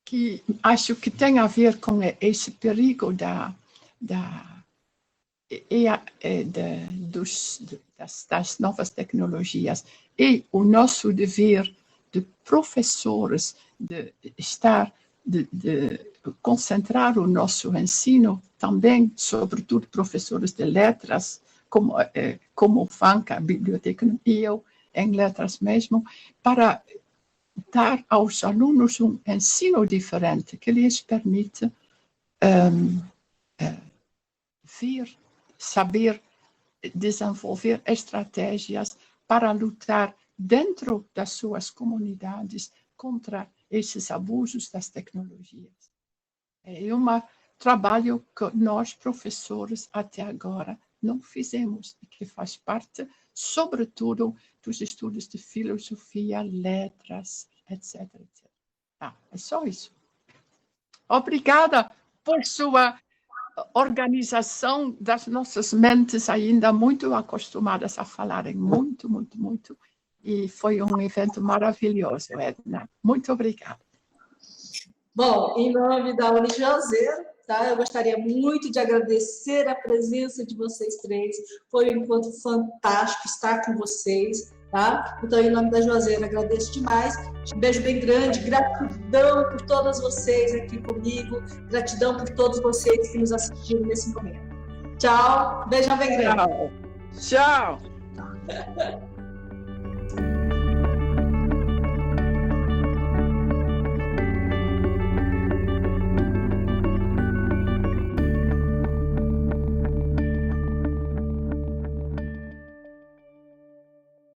que acho que tem a ver com esse perigo das novas tecnologias e o nosso dever de professores de concentrar o nosso ensino também, sobretudo professores de letras, como Vanca, biblioteca e eu, em letras mesmo, para dar aos alunos um ensino diferente que lhes permite saber desenvolver estratégias para lutar dentro das suas comunidades contra esses abusos das tecnologias. É um trabalho que nós, professores, até agora não fizemos e que faz parte, sobretudo, dos estudos de filosofia, letras, etc. etc. É só isso. Obrigada por sua organização das nossas mentes ainda muito acostumadas a falarem muito, muito, muito. E foi um evento maravilhoso, Edna. Muito obrigada. Bom, em nome da Unijuazeiro, tá? Eu gostaria muito de agradecer a presença de vocês três. Foi um encontro fantástico estar com vocês, tá? Então, em nome da Juazeiro, agradeço demais. Um beijo bem grande, gratidão por todas vocês aqui comigo, gratidão por todos vocês que nos assistiram nesse momento. Tchau, beijão bem grande. Tchau. Tchau.